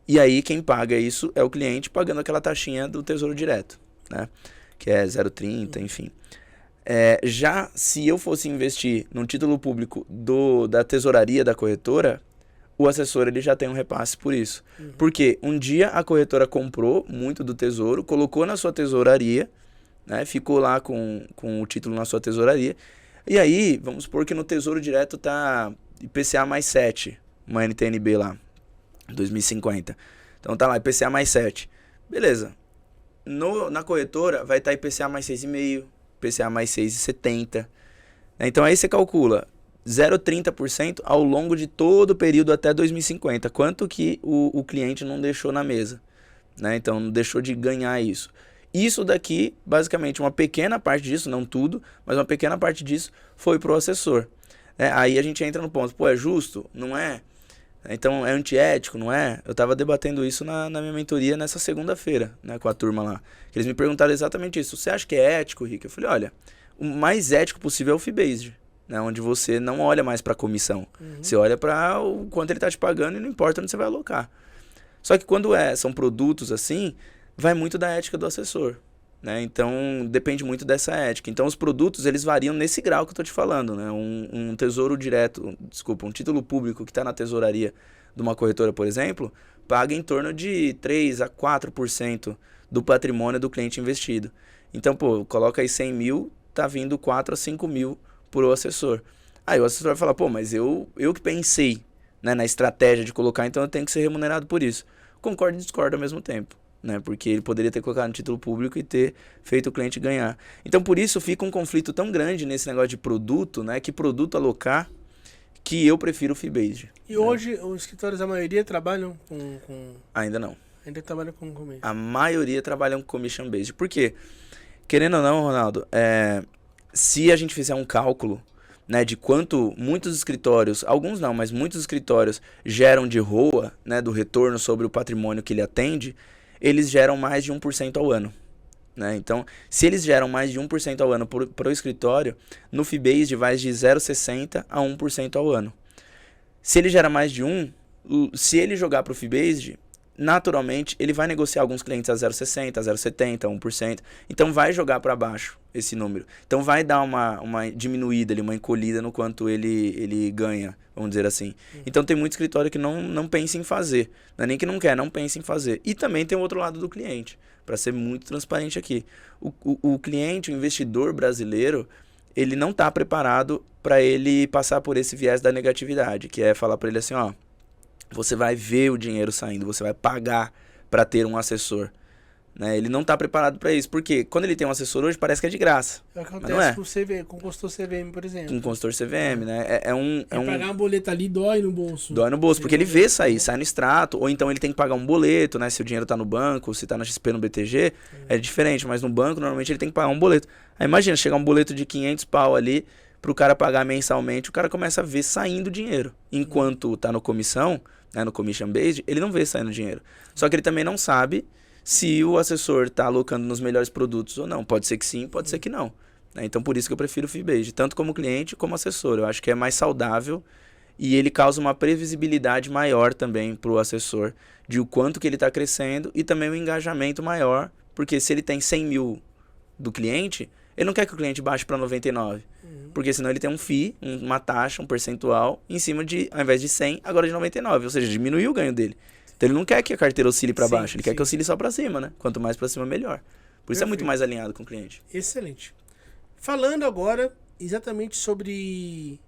E aí, quem paga isso é o cliente pagando aquela taxinha do Tesouro Direto, né? Que é 0,30, enfim. Já se eu fosse investir num título público da tesouraria da corretora, o assessor ele já tem um repasse por isso. Porque um dia a corretora comprou muito do tesouro, colocou na sua tesouraria, né, ficou lá com o título na sua tesouraria, e aí, vamos supor que no Tesouro Direto tá IPCA mais 7, uma NTNB lá, 2050. Então tá lá, IPCA mais 7. Beleza. Na corretora vai estar IPCA mais 6,5, IPCA mais 6,70. Então aí você calcula 0,30% ao longo de todo o período até 2050. Quanto que o cliente não deixou na mesa, né? Então não deixou de ganhar isso. Isso daqui, basicamente, uma pequena parte disso, não tudo, mas uma pequena parte disso foi pro assessor. Aí a gente entra no ponto, é justo? Não é? Então é antiético, não é? Eu estava debatendo isso na minha mentoria nessa segunda-feira, né, com a turma lá. Eles me perguntaram exatamente isso. Você acha que é ético, Rick? Eu falei, olha, o mais ético possível é o fee-based, né, onde você não olha mais para a comissão. Você olha para o quanto ele está te pagando e não importa onde você vai alocar. Só que quando são produtos assim, vai muito da ética do assessor, né? Então depende muito dessa ética. Então os produtos eles variam nesse grau que eu estou te falando, né? Um tesouro direto, um título público que está na tesouraria de uma corretora, por exemplo, paga em torno de 3 a 4% do patrimônio do cliente investido. Então, coloca aí 100 mil, tá vindo 4 a 5 mil pro assessor. Aí o assessor vai falar, mas eu que pensei, né, na estratégia de colocar, então eu tenho que ser remunerado por isso. Concordo e discordo ao mesmo tempo, né? Porque ele poderia ter colocado no título público e ter feito o cliente ganhar. Então, por isso, fica um conflito tão grande nesse negócio de produto, né? Que produto alocar, que eu prefiro o fee-based. E hoje, os escritórios, a maioria trabalham com... Ainda não. Ainda trabalham com commission. A maioria trabalham com commission-based. Por quê? Querendo ou não, Ronaldo, se a gente fizer um cálculo, né, de quanto muitos escritórios, alguns não, mas muitos escritórios geram de ROA, né, do retorno sobre o patrimônio que ele atende, eles geram mais de 1% ao ano. Né? Então, se eles geram mais de 1% ao ano para o escritório, no fee-based vai de 0,60% a 1% ao ano. Se ele gera mais de 1%, se ele jogar para o fee-based, naturalmente ele vai negociar alguns clientes a 0,60%, a 0,70%, a 1%. Então vai jogar para baixo esse número. Então vai dar uma diminuída ali, uma encolhida no quanto ele ganha, vamos dizer assim. Então tem muito escritório que não pensa em fazer. Não é nem que não quer, não pensa em fazer. E também tem o outro lado do cliente, para ser muito transparente aqui. O cliente, o investidor brasileiro, ele não está preparado para ele passar por esse viés da negatividade, que é falar para ele assim, você vai ver o dinheiro saindo, você vai pagar para ter um assessor. Né? Ele não está preparado para isso, porque quando ele tem um assessor hoje, parece que é de graça. É o que Mas acontece não é. com o CV, com o consultor CVM, por exemplo. Com o consultor CVM, né? Pagar uma boleta ali dói no bolso. Dói no bolso, porque ele vê sair, sai no extrato, ou então ele tem que pagar um boleto, né? Se o dinheiro tá no banco, se tá na XP, no BTG, é diferente, mas no banco, normalmente ele tem que pagar um boleto. Aí imagina, chegar um boleto de 500 pau ali, pro cara pagar mensalmente, o cara começa a ver saindo dinheiro. Enquanto tá no comissão, né, no commission based, ele não vê saindo dinheiro. Só que ele também não sabe se o assessor está alocando nos melhores produtos ou não. Pode ser que sim, pode ser que não. Né? Então, por isso que eu prefiro o fee-based, tanto como cliente como assessor. Eu acho que é mais saudável e ele causa uma previsibilidade maior também para o assessor de o quanto que ele está crescendo e também um engajamento maior, porque se ele tem 100 mil do cliente, ele não quer que o cliente baixe para 99, porque senão ele tem um fee, uma taxa, um percentual em cima de, ao invés de 100, agora de 99, ou seja, diminuiu o ganho dele. Então ele não quer que a carteira oscile para baixo, ele quer que oscile só para cima, né? Quanto mais para cima, melhor. Por isso é muito mais alinhado com o cliente. Excelente. Falando agora exatamente sobre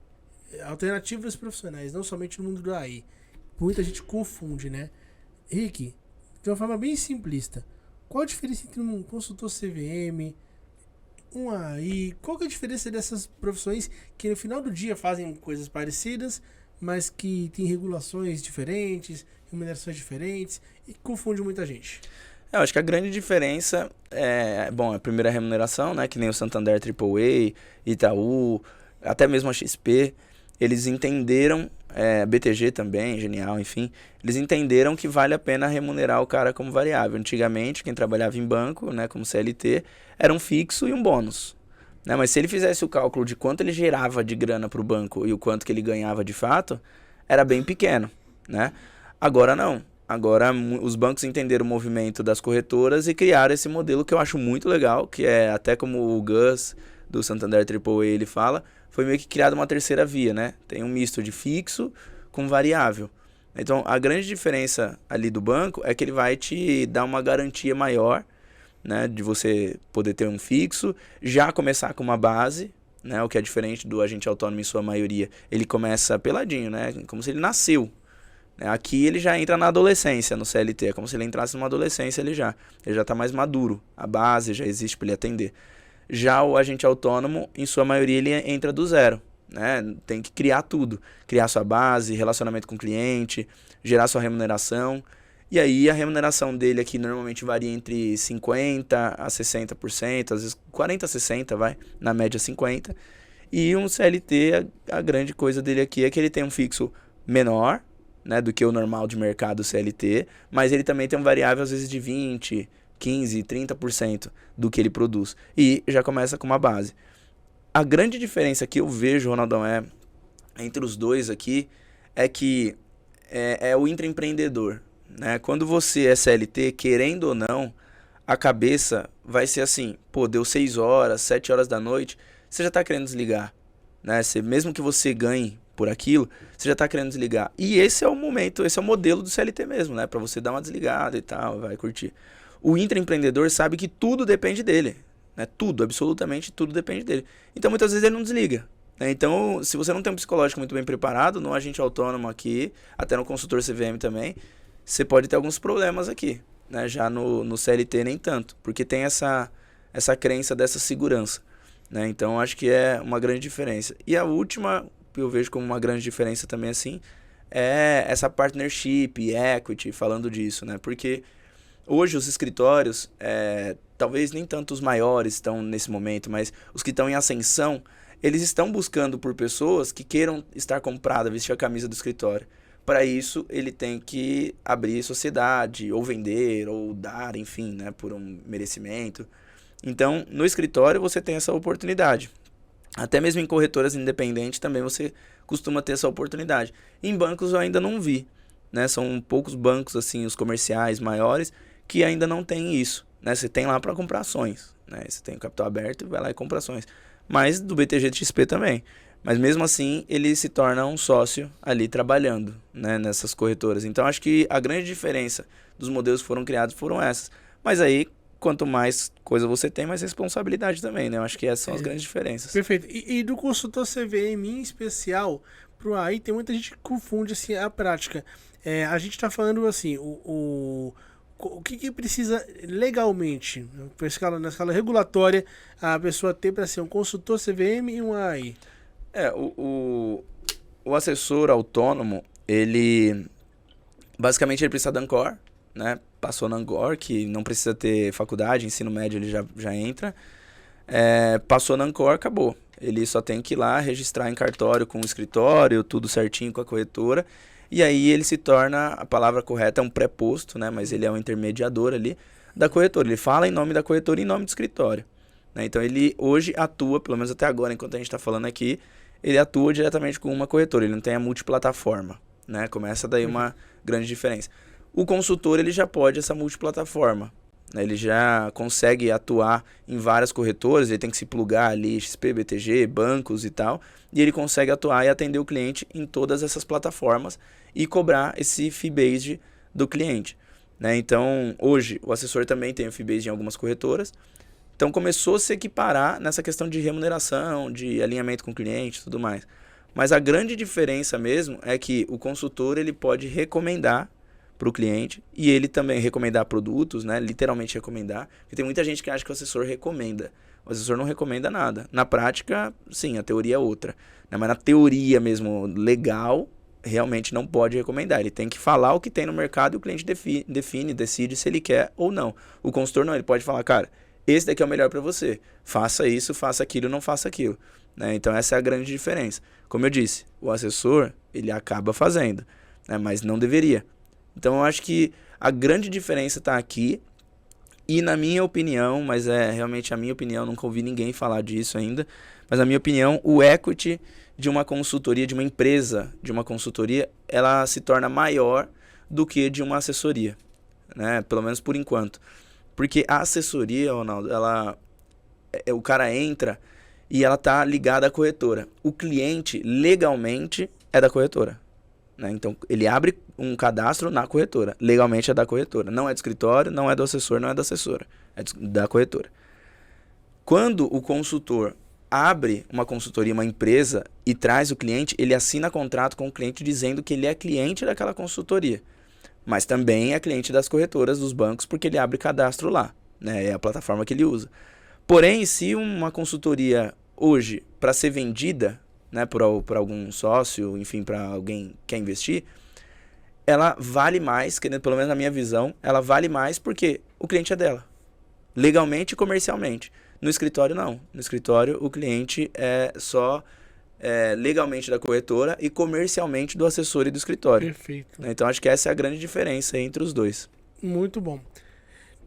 alternativas profissionais, não somente no mundo do AI. Muita gente confunde, né? Rick, de uma forma bem simplista, qual a diferença entre um consultor CVM, um AI? Qual que é a diferença dessas profissões que no final do dia fazem coisas parecidas, mas que tem regulações diferentes, remunerações diferentes e confunde muita gente? Eu acho que a grande diferença é, bom, a primeira remuneração, né, que nem o Santander AAA, Itaú, até mesmo a XP, eles entenderam, BTG também, Genial, enfim, eles entenderam que vale a pena remunerar o cara como variável. Antigamente, quem trabalhava em banco, né, como CLT, era um fixo e um bônus. Né? Mas se ele fizesse o cálculo de quanto ele gerava de grana para o banco e o quanto que ele ganhava de fato, era bem pequeno. Né? Agora não. Agora os bancos entenderam o movimento das corretoras e criaram esse modelo que eu acho muito legal, que é até como o Gus do Santander AAA ele fala, foi meio que criada uma terceira via, né? Tem um misto de fixo com variável. Então a grande diferença ali do banco é que ele vai te dar uma garantia maior, né, de você poder ter um fixo, já começar com uma base, né, o que é diferente do agente autônomo em sua maioria. Ele começa peladinho, né, como se ele nasceu. Aqui ele já entra na adolescência no CLT, é como se ele entrasse numa adolescência, ele já está mais maduro, a base já existe para ele atender. Já o agente autônomo, em sua maioria, ele entra do zero, né? Tem que criar tudo, criar sua base, relacionamento com o cliente, gerar sua remuneração, e aí a remuneração dele aqui normalmente varia entre 50% a 60%, às vezes 40% a 60%, vai, na média 50%, e um CLT, a grande coisa dele aqui é que ele tem um fixo menor, né, do que o normal de mercado CLT, mas ele também tem um variável às vezes de 20%, 15%, 30% do que ele produz. E já começa com uma base. A grande diferença que eu vejo, Ronaldão, entre os dois aqui, é que é o intraempreendedor. Né? Quando você é CLT, querendo ou não, a cabeça vai ser assim, pô, deu 6 horas, 7 horas da noite, você já está querendo desligar. Né? Mesmo que você ganhe por aquilo, você já está querendo desligar. E esse é o momento, esse é o modelo do CLT mesmo, né? Para você dar uma desligada e tal, vai curtir. O intraempreendedor sabe que tudo depende dele, né? Tudo, absolutamente tudo depende dele. Então muitas vezes ele não desliga. Né? Então, se você não tem um psicológico muito bem preparado, no agente autônomo aqui, até no consultor CVM também, você pode ter alguns problemas aqui. Né? Já no CLT nem tanto, porque tem essa crença dessa segurança. Né? Então acho que é uma grande diferença. E a última, que eu vejo como uma grande diferença também assim, é essa partnership, equity, falando disso, né? Porque hoje os escritórios, talvez nem tanto os maiores estão nesse momento, mas os que estão em ascensão, eles estão buscando por pessoas que queiram estar compradas, vestir a camisa do escritório. Para isso, ele tem que abrir sociedade, ou vender, ou dar, enfim, né? Por um merecimento. Então, no escritório você tem essa oportunidade. Até mesmo em corretoras independentes também você costuma ter essa oportunidade. Em bancos eu ainda não vi, né? São poucos bancos, assim, os comerciais maiores, que ainda não tem isso, né? Você tem lá para comprar ações, né? Você tem o capital aberto e vai lá e compra ações. Mas do BTG de XP também. Mas mesmo assim, ele se torna um sócio ali trabalhando, né? Nessas corretoras. Então, acho que a grande diferença dos modelos que foram criados foram essas. Mas aí, quanto mais coisa você tem, mais responsabilidade também, né? Eu acho que essas são as grandes diferenças. Perfeito. E do consultor CVM em especial, pro AI, tem muita gente que confunde assim, a prática. A gente está falando assim, o que precisa legalmente, na escala regulatória, a pessoa ter para ser um consultor CVM e um AI? O assessor autônomo, ele basicamente ele precisa da Ancor, né? Passou na Ancor, que não precisa ter faculdade, ensino médio ele já entra. Passou na Ancor, acabou. Ele só tem que ir lá registrar em cartório com o escritório, tudo certinho com a corretora. E aí ele se torna, a palavra correta é um preposto, né? Mas ele é um intermediador ali da corretora. Ele fala em nome da corretora e em nome do escritório, né? Então ele hoje atua, pelo menos até agora, enquanto a gente está falando aqui, ele atua diretamente com uma corretora. Ele não tem a multiplataforma, né? Começa daí uma grande diferença. O consultor ele já pode essa multiplataforma, né? Ele já consegue atuar em várias corretoras, ele tem que se plugar ali, XP, BTG, bancos e tal, e ele consegue atuar e atender o cliente em todas essas plataformas e cobrar esse fee-based do cliente, né? Então, hoje, o assessor também tem o fee-based em algumas corretoras, então começou a se equiparar nessa questão de remuneração, de alinhamento com o cliente e tudo mais. Mas a grande diferença mesmo é que o consultor ele pode recomendar para o cliente e ele também recomendar produtos, né? Literalmente recomendar, porque tem muita gente que acha que o assessor recomenda. O assessor não recomenda nada. Na prática, sim, a teoria é outra, né? Mas na teoria mesmo legal, realmente não pode recomendar. Ele tem que falar o que tem no mercado e o cliente decide se ele quer ou não. O consultor não, ele pode falar, cara, esse daqui é o melhor para você. Faça isso, faça aquilo, não faça aquilo, né? Então essa é a grande diferença. Como eu disse, o assessor, ele acaba fazendo, né? Mas não deveria. Então eu acho que a grande diferença está aqui e na minha opinião, mas é realmente a minha opinião, nunca ouvi ninguém falar disso ainda, mas na minha opinião o equity de uma consultoria, de uma empresa, de uma consultoria, ela se torna maior do que de uma assessoria, né? Pelo menos por enquanto. Porque a assessoria, Ronaldo, o cara entra e ela tá ligada à corretora. O cliente legalmente é da corretora, né? Então, ele abre um cadastro na corretora. Legalmente é da corretora. Não é do escritório, não é do assessor, não é da assessora. É da corretora. Quando o consultor abre uma consultoria, uma empresa, e traz o cliente, ele assina contrato com o cliente dizendo que ele é cliente daquela consultoria. Mas também é cliente das corretoras, dos bancos, porque ele abre cadastro lá, né? É a plataforma que ele usa. Porém, se uma consultoria hoje, para ser vendida, né, por algum sócio, enfim, para alguém que quer investir, ela vale mais, pelo menos na minha visão, ela vale mais porque o cliente é dela, legalmente e comercialmente. No escritório, não. No escritório, o cliente é só legalmente da corretora e comercialmente do assessor e do escritório. Perfeito. Então, acho que essa é a grande diferença entre os dois. Muito bom.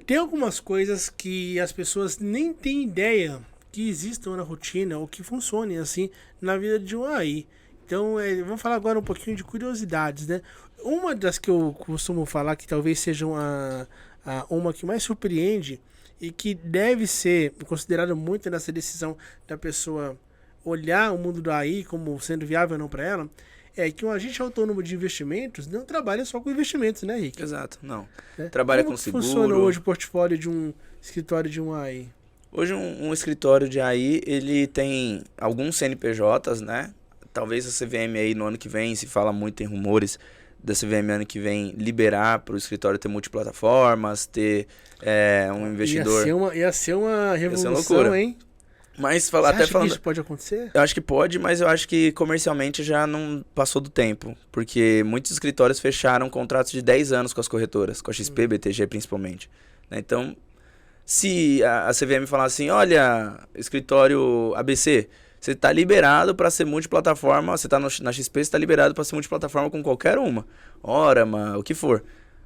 Tem algumas coisas que as pessoas nem têm ideia que existam na rotina ou que funcionem assim na vida de um AI. Então, vamos falar agora um pouquinho de curiosidades, né? Uma das que eu costumo falar, que talvez seja uma que mais surpreende e que deve ser considerada muito nessa decisão da pessoa olhar o mundo do AI como sendo viável ou não para ela, é que um agente autônomo de investimentos não trabalha só com investimentos, né, Rick? Exato, não. Trabalha com seguro. Como funciona hoje o portfólio de um escritório de um AI? Hoje um escritório de AI, ele tem alguns CNPJs, né? Talvez a CVM aí no ano que vem, se fala muito em rumores da CVM ano que vem, liberar para o escritório ter multiplataformas, ter um investidor. Ia ser uma revolução, loucura, hein? Mas Você acha que isso pode acontecer? Eu acho que pode, mas eu acho que comercialmente já não passou do tempo. Porque muitos escritórios fecharam contratos de 10 anos com as corretoras, com a XP, BTG principalmente, né? Então, se a CVM falar assim, olha, escritório ABC, você está liberado para ser multiplataforma, você está na XP, você está liberado para ser multiplataforma com qualquer uma. Orama, o que for.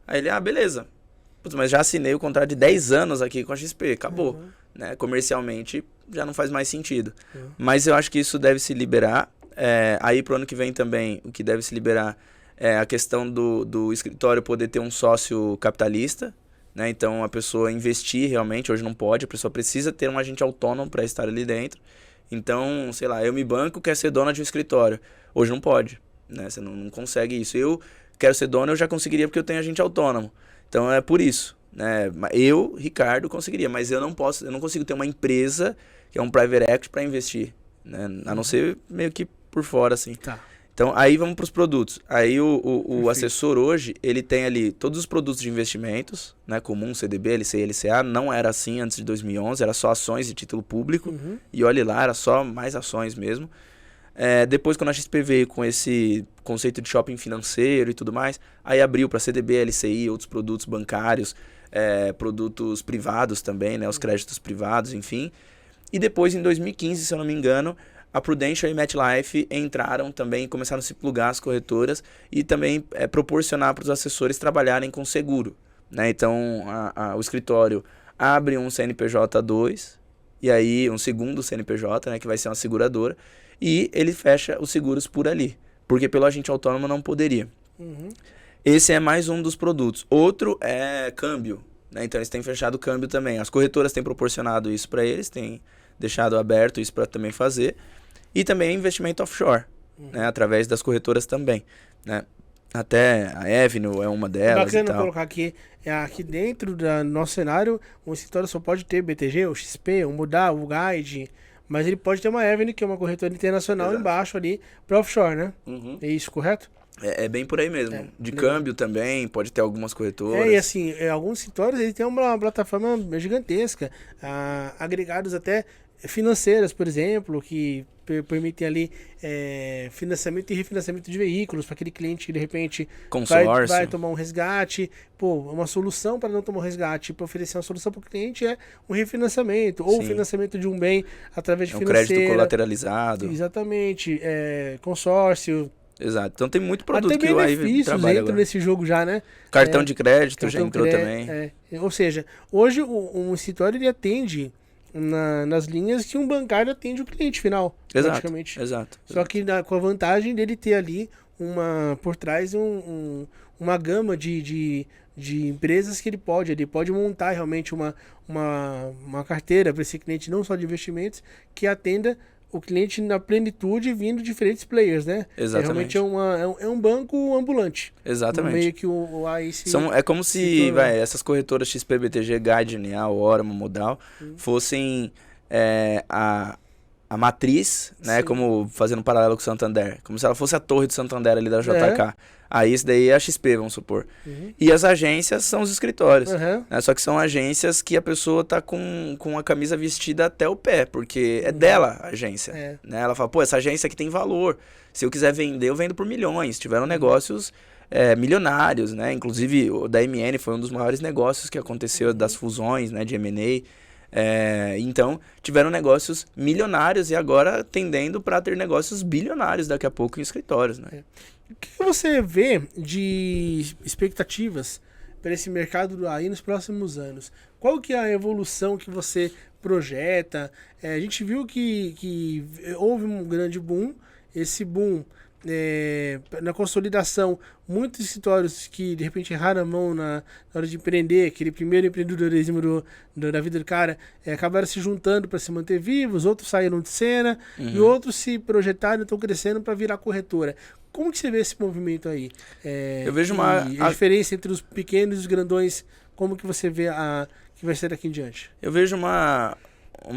Aí ele, beleza. Putz, mas já assinei o contrato de 10 anos aqui com a XP, acabou. Uhum. Né? Comercialmente já não faz mais sentido. Uhum. Mas eu acho que isso deve se liberar. Aí pro ano que vem também, o que deve se liberar é a questão do escritório poder ter um sócio capitalista, né? Então a pessoa investir realmente, hoje não pode, a pessoa precisa ter um agente autônomo para estar ali dentro. Então, sei lá, eu me banco, quero ser dona de um escritório. Hoje não pode, né? Você não consegue isso. Eu quero ser dona, eu já conseguiria porque eu tenho agente autônomo. Então é por isso, né? Eu, Ricardo, conseguiria, mas eu não consigo ter uma empresa que é um private equity para investir, né? A não ser meio que por fora, assim. Tá. Então, aí vamos para os produtos. Aí o assessor hoje, ele tem ali todos os produtos de investimentos, né? Comum, CDB, LCI, LCA. Não era assim antes de 2011, era só ações de título público. E olhe lá, era só mais ações mesmo. Depois, quando a XP veio com esse conceito de shopping financeiro e tudo mais, aí abriu para CDB, LCI, outros produtos bancários, produtos privados também, né? Os créditos privados, enfim. E depois, em 2015, se eu não me engano, a Prudential e MetLife entraram também, começaram a se plugar as corretoras e também proporcionar para os assessores trabalharem com seguro, né? Então, o escritório abre um CNPJ 2 e aí um segundo CNPJ, né, que vai ser uma seguradora, e ele fecha os seguros por ali, porque pelo agente autônomo não poderia. Esse é mais um dos produtos. Outro é câmbio, né? Então, eles têm fechado o câmbio também. As corretoras têm proporcionado isso para eles, têm deixado aberto isso para também fazer. E também investimento offshore, né, através das corretoras também, né? Até a Avenue é uma delas. Bacana e tal. colocar aqui dentro do nosso cenário, um escritório só pode ter BTG, o XP, o Modal, o Guide, mas ele pode ter uma Avenue, que é uma corretora internacional. Exato. Embaixo ali para offshore, né? É isso, correto? É bem por aí mesmo. De câmbio também, pode ter algumas corretoras. E assim, alguns escritórios eles têm uma plataforma gigantesca, agregados até financeiras, por exemplo, que permitem ali financiamento e refinanciamento de veículos para aquele cliente que de repente vai tomar um resgate. Uma solução para não tomar um resgate, para oferecer uma solução para o cliente é um refinanciamento. Sim. Ou o financiamento de um bem através de financeira. Crédito colateralizado. Exatamente. Consórcio. Exato. Então tem muito produto até que o AI trabalha agora. Nesse jogo já, né? Cartão de crédito já entrou também. Ou seja, hoje um escritório ele atende nas linhas que um bancário atende o cliente final, praticamente. Exato. Só que com a vantagem dele ter ali por trás uma gama de empresas que ele pode montar realmente uma carteira para esse cliente, não só de investimentos, que atenda o cliente na plenitude vindo de diferentes players, né? Exatamente. Realmente é um banco ambulante. Exatamente. Meio que o AI é como se essas corretoras XP, BTG, Guide, Genial, Orama, Modal fossem a matriz, né? Sim. Como fazendo um paralelo com o Santander. Como se ela fosse a torre do Santander ali da JK. Aí isso daí é a XP, vamos supor. E as agências são os escritórios. Né? Só que são agências que a pessoa tá com a camisa vestida até o pé, porque é dela a agência. Né? Ela fala, essa agência aqui tem valor. Se eu quiser vender, eu vendo por milhões. Tiveram negócios milionários, né? Inclusive o da MN foi um dos maiores negócios que aconteceu das fusões, né, de M&A. Então, tiveram negócios milionários e agora tendendo para ter negócios bilionários daqui a pouco em escritórios, né? O que você vê de expectativas para esse mercado aí nos próximos anos? Qual que é a evolução que você projeta? A gente viu que houve um grande boom. Esse boom, na consolidação, muitos escritórios que de repente erraram a mão na hora de empreender, aquele primeiro empreendedorismo da vida do cara, acabaram se juntando para se manter vivos, outros saíram de cena e outros se projetaram e estão crescendo para virar corretora. Como que você vê esse movimento aí? Eu vejo a diferença entre os pequenos e os grandões, como que você vê que vai ser daqui em diante? Eu vejo uma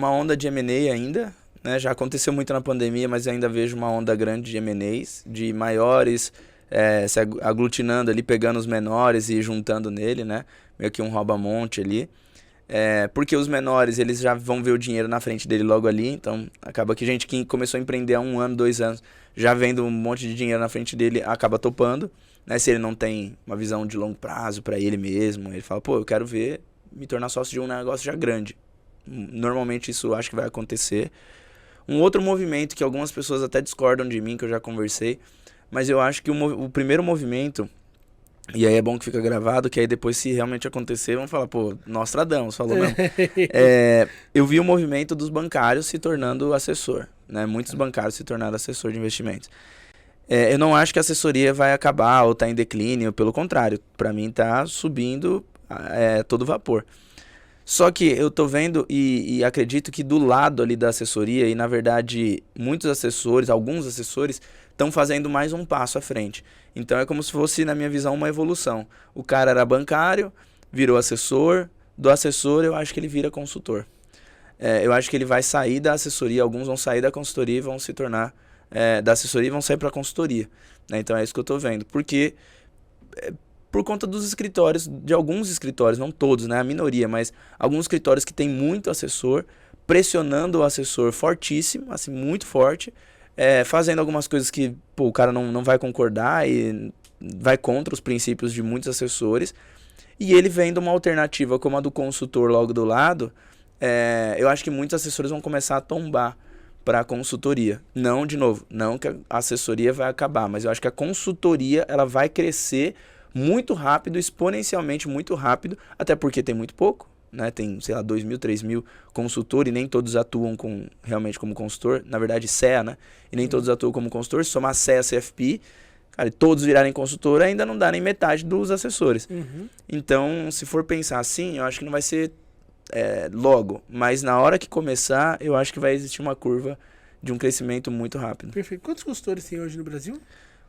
onda de M&A ainda, né? Já aconteceu muito na pandemia, mas ainda vejo uma onda grande de M&As, de maiores se aglutinando ali, pegando os menores e juntando nele, né? Meio que um rouba-monte ali. Porque os menores, eles já vão ver o dinheiro na frente dele logo ali, então acaba que gente que começou a empreender há 1 ano, 2 anos, já vendo um monte de dinheiro na frente dele, acaba topando, né? Se ele não tem uma visão de longo prazo para ele mesmo, ele fala, eu quero me tornar sócio de um negócio já grande. Normalmente isso acho que vai acontecer. Um outro movimento que algumas pessoas até discordam de mim, que eu já conversei, mas eu acho que o primeiro movimento, e aí é bom que fica gravado, que aí depois, se realmente acontecer, vão falar, Nostradamus falou mesmo. Eu vi o movimento dos bancários se tornando assessor, né? Muitos bancários se tornaram assessor de investimentos. Eu não acho que a assessoria vai acabar ou tá em declínio, pelo contrário, para mim tá subindo todo vapor. Só que eu tô vendo e acredito que do lado ali da assessoria, e na verdade muitos assessores, alguns assessores, estão fazendo mais um passo à frente. Então é como se fosse, na minha visão, uma evolução. O cara era bancário, virou assessor, do assessor eu acho que ele vira consultor. Eu acho que ele vai sair da assessoria, alguns vão sair da consultoria e vão se tornar da assessoria vão sair para consultoria, né? Então é isso que eu tô vendo. Porque por conta dos escritórios, de alguns escritórios, não todos, né? A minoria, mas alguns escritórios que tem muito assessor, pressionando o assessor fortíssimo, assim, muito forte, fazendo algumas coisas que pô, o cara não vai concordar e vai contra os princípios de muitos assessores. E ele vendo uma alternativa como a do consultor logo do lado, eu acho que muitos assessores vão começar a tombar para a consultoria. Não, de novo, não que a assessoria vai acabar, mas eu acho que a consultoria ela vai crescer muito rápido, exponencialmente muito rápido, até porque tem muito pouco, né? Tem, sei lá, 2.000, 3.000 consultores e nem todos atuam realmente como consultor, na verdade CEA, né? E nem todos atuam como consultor, se somar CEA, CFP, cara, e todos virarem consultor, ainda não dá nem metade dos assessores. Então, se for pensar assim, eu acho que não vai ser logo, mas na hora que começar, eu acho que vai existir uma curva de um crescimento muito rápido. Perfeito. Quantos consultores tem hoje no Brasil?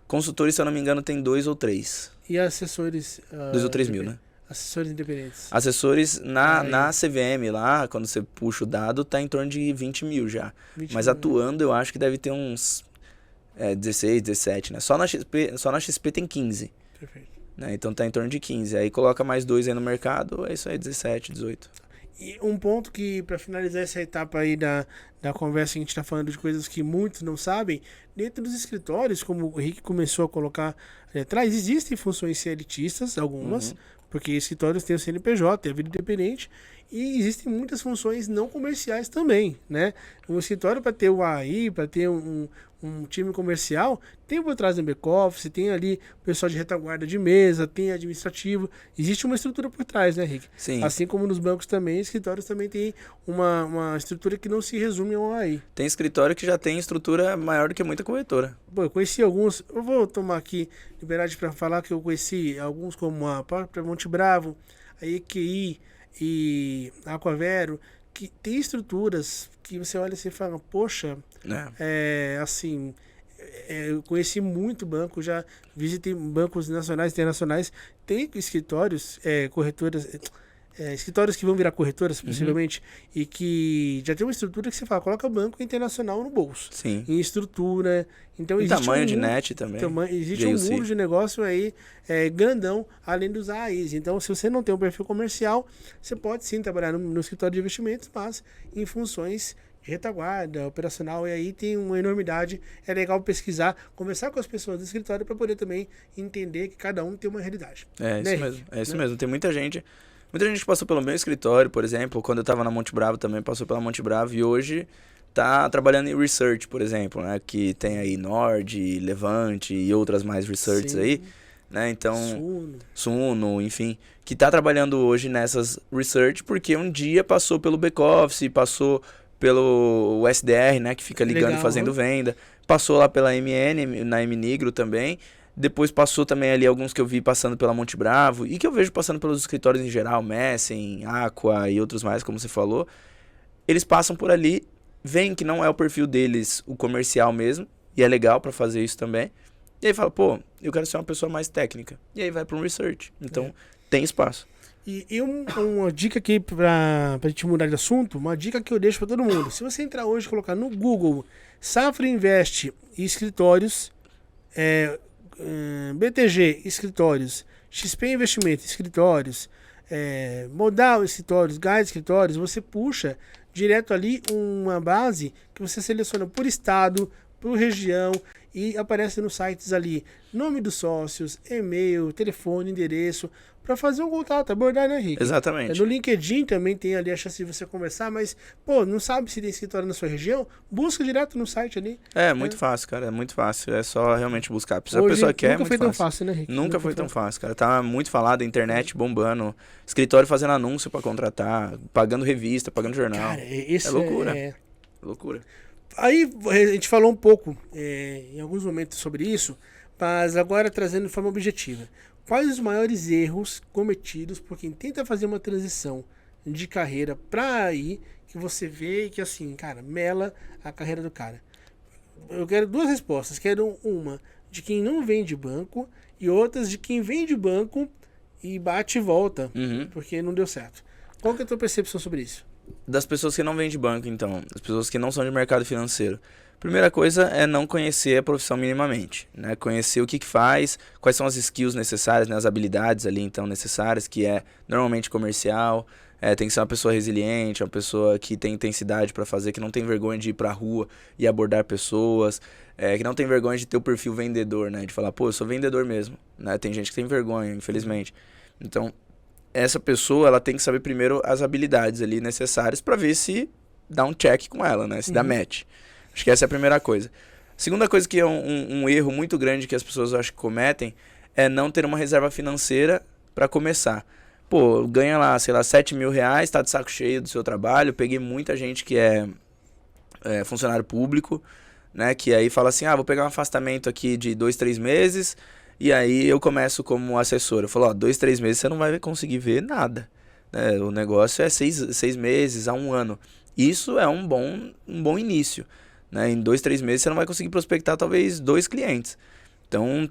Consultores, se eu não me engano, tem 2 ou 3. E assessores... 2 ou 3 mil, né? Assessores independentes. Assessores na CVM lá, quando você puxa o dado, tá em torno de 20 mil já. 20 mas mil. Atuando, eu acho que deve ter uns 16, 17, né? Só na XP tem 15. Perfeito. Né? Então tá em torno de 15. Aí coloca mais 2 aí no mercado, é isso aí, 17, 18. E um ponto que, para finalizar essa etapa aí da conversa, a gente está falando de coisas que muitos não sabem, dentro dos escritórios, como o Henrique começou a colocar ali atrás, existem funções CLTistas, algumas, porque escritórios têm o CNPJ, tem a vida independente, e existem muitas funções não comerciais também, né? Um escritório, para ter o AI, para ter um time comercial, tem por trás do back-office, tem ali o pessoal de retaguarda de mesa, tem administrativo, existe uma estrutura por trás, né, Rick? Sim. Assim como nos bancos também, escritórios também tem uma estrutura que não se resume ao AI. Tem escritório que já tem estrutura maior do que muita corretora. Bom, eu conheci alguns, eu vou tomar aqui liberdade para falar que eu conheci alguns como a própria Monte Bravo, a EQI e a Aquavero, que tem estruturas que você olha assim e fala, poxa, assim, eu conheci muito banco, já visitei bancos nacionais e internacionais, tem escritórios, corretoras, escritórios que vão virar corretoras, possivelmente, e que já tem uma estrutura que você fala, coloca banco internacional no bolso. Sim. Em estrutura. Então, e tamanho de net também. Existe um mundo de negócio aí grandão, além dos AIs. Então, se você não tem um perfil comercial, você pode sim trabalhar no escritório de investimentos, mas em funções de retaguarda, operacional, e aí tem uma enormidade. É legal pesquisar, conversar com as pessoas do escritório para poder também entender que cada um tem uma realidade. É isso mesmo. Tem muita gente que passou pelo meu escritório, por exemplo, quando eu estava na Monte Bravo também passou pela Monte Bravo e hoje tá trabalhando em research, por exemplo, né? Que tem aí Nord, Levante e outras mais researches aí, né? Então, Suno, enfim, que tá trabalhando hoje nessas research porque um dia passou pelo back-office, passou pelo SDR, né? Que fica ligando e fazendo venda, passou lá pela MN, na MNigro também. Depois passou também ali alguns que eu vi passando pela Monte Bravo e que eu vejo passando pelos escritórios em geral, Messen, Aqua e outros mais, como você falou. Eles passam por ali, veem que não é o perfil deles o comercial mesmo, e é legal para fazer isso também. E aí fala, pô, eu quero ser uma pessoa mais técnica. E aí vai para um research. Então, tem espaço. E uma dica aqui pra gente mudar de assunto, uma dica que eu deixo para todo mundo. Se você entrar hoje e colocar no Google Safra Invest e escritórios, BTG, escritórios, XP Investimento, escritórios, Modal, escritórios, Guide, escritórios, você puxa direto ali uma base que você seleciona por estado, por região e aparece nos sites ali nome dos sócios, e-mail, telefone, endereço, para fazer um contato, abordar, né, Henrique? Exatamente. No LinkedIn também tem ali a chance de você conversar, mas, pô, não sabe se tem escritório na sua região? Busca direto no site ali. É muito fácil, cara, é muito fácil. É só realmente buscar. Se a pessoa quer, nunca foi tão fácil, né, Henrique? Nunca foi tão fácil, cara. Tá muito falado, a internet bombando, escritório fazendo anúncio para contratar, pagando revista, pagando jornal. Cara, é loucura. É loucura. Aí a gente falou um pouco em alguns momentos sobre isso, mas agora trazendo de forma objetiva. Quais os maiores erros cometidos por quem tenta fazer uma transição de carreira para aí, que você vê que assim, cara, mela a carreira do cara? Eu quero duas respostas. Quero uma de quem não vem de banco e outras de quem vem de banco e bate e volta, porque não deu certo. Qual que é a tua percepção sobre isso? Das pessoas que não vêm de banco, então, das pessoas que não são de mercado financeiro. Primeira coisa é não conhecer a profissão minimamente, né? Conhecer o que faz, quais são as skills necessárias, né? As habilidades ali, então, necessárias, que é normalmente comercial, tem que ser uma pessoa resiliente, uma pessoa que tem intensidade para fazer, que não tem vergonha de ir para a rua e abordar pessoas, que não tem vergonha de ter o perfil vendedor, né? De falar, pô, eu sou vendedor mesmo, né? Tem gente que tem vergonha, infelizmente. Então, essa pessoa, ela tem que saber primeiro as habilidades ali necessárias para ver se dá um check com ela, né? Se dá match. Acho que essa é a primeira coisa. Segunda coisa que é um erro muito grande que as pessoas acho que cometem é não ter uma reserva financeira para começar. Pô, ganha lá, sei lá, R$7.000, tá de saco cheio do seu trabalho. Peguei muita gente que é funcionário público, né? Que aí fala assim, vou pegar um afastamento aqui de 2, 3 meses e aí eu começo como assessor. Eu falo, 2, 3 meses você não vai conseguir ver nada, né? O negócio é 6 meses a 1 ano. Isso é um bom início, né? Em 2, 3 meses você não vai conseguir prospectar talvez 2 clientes. Então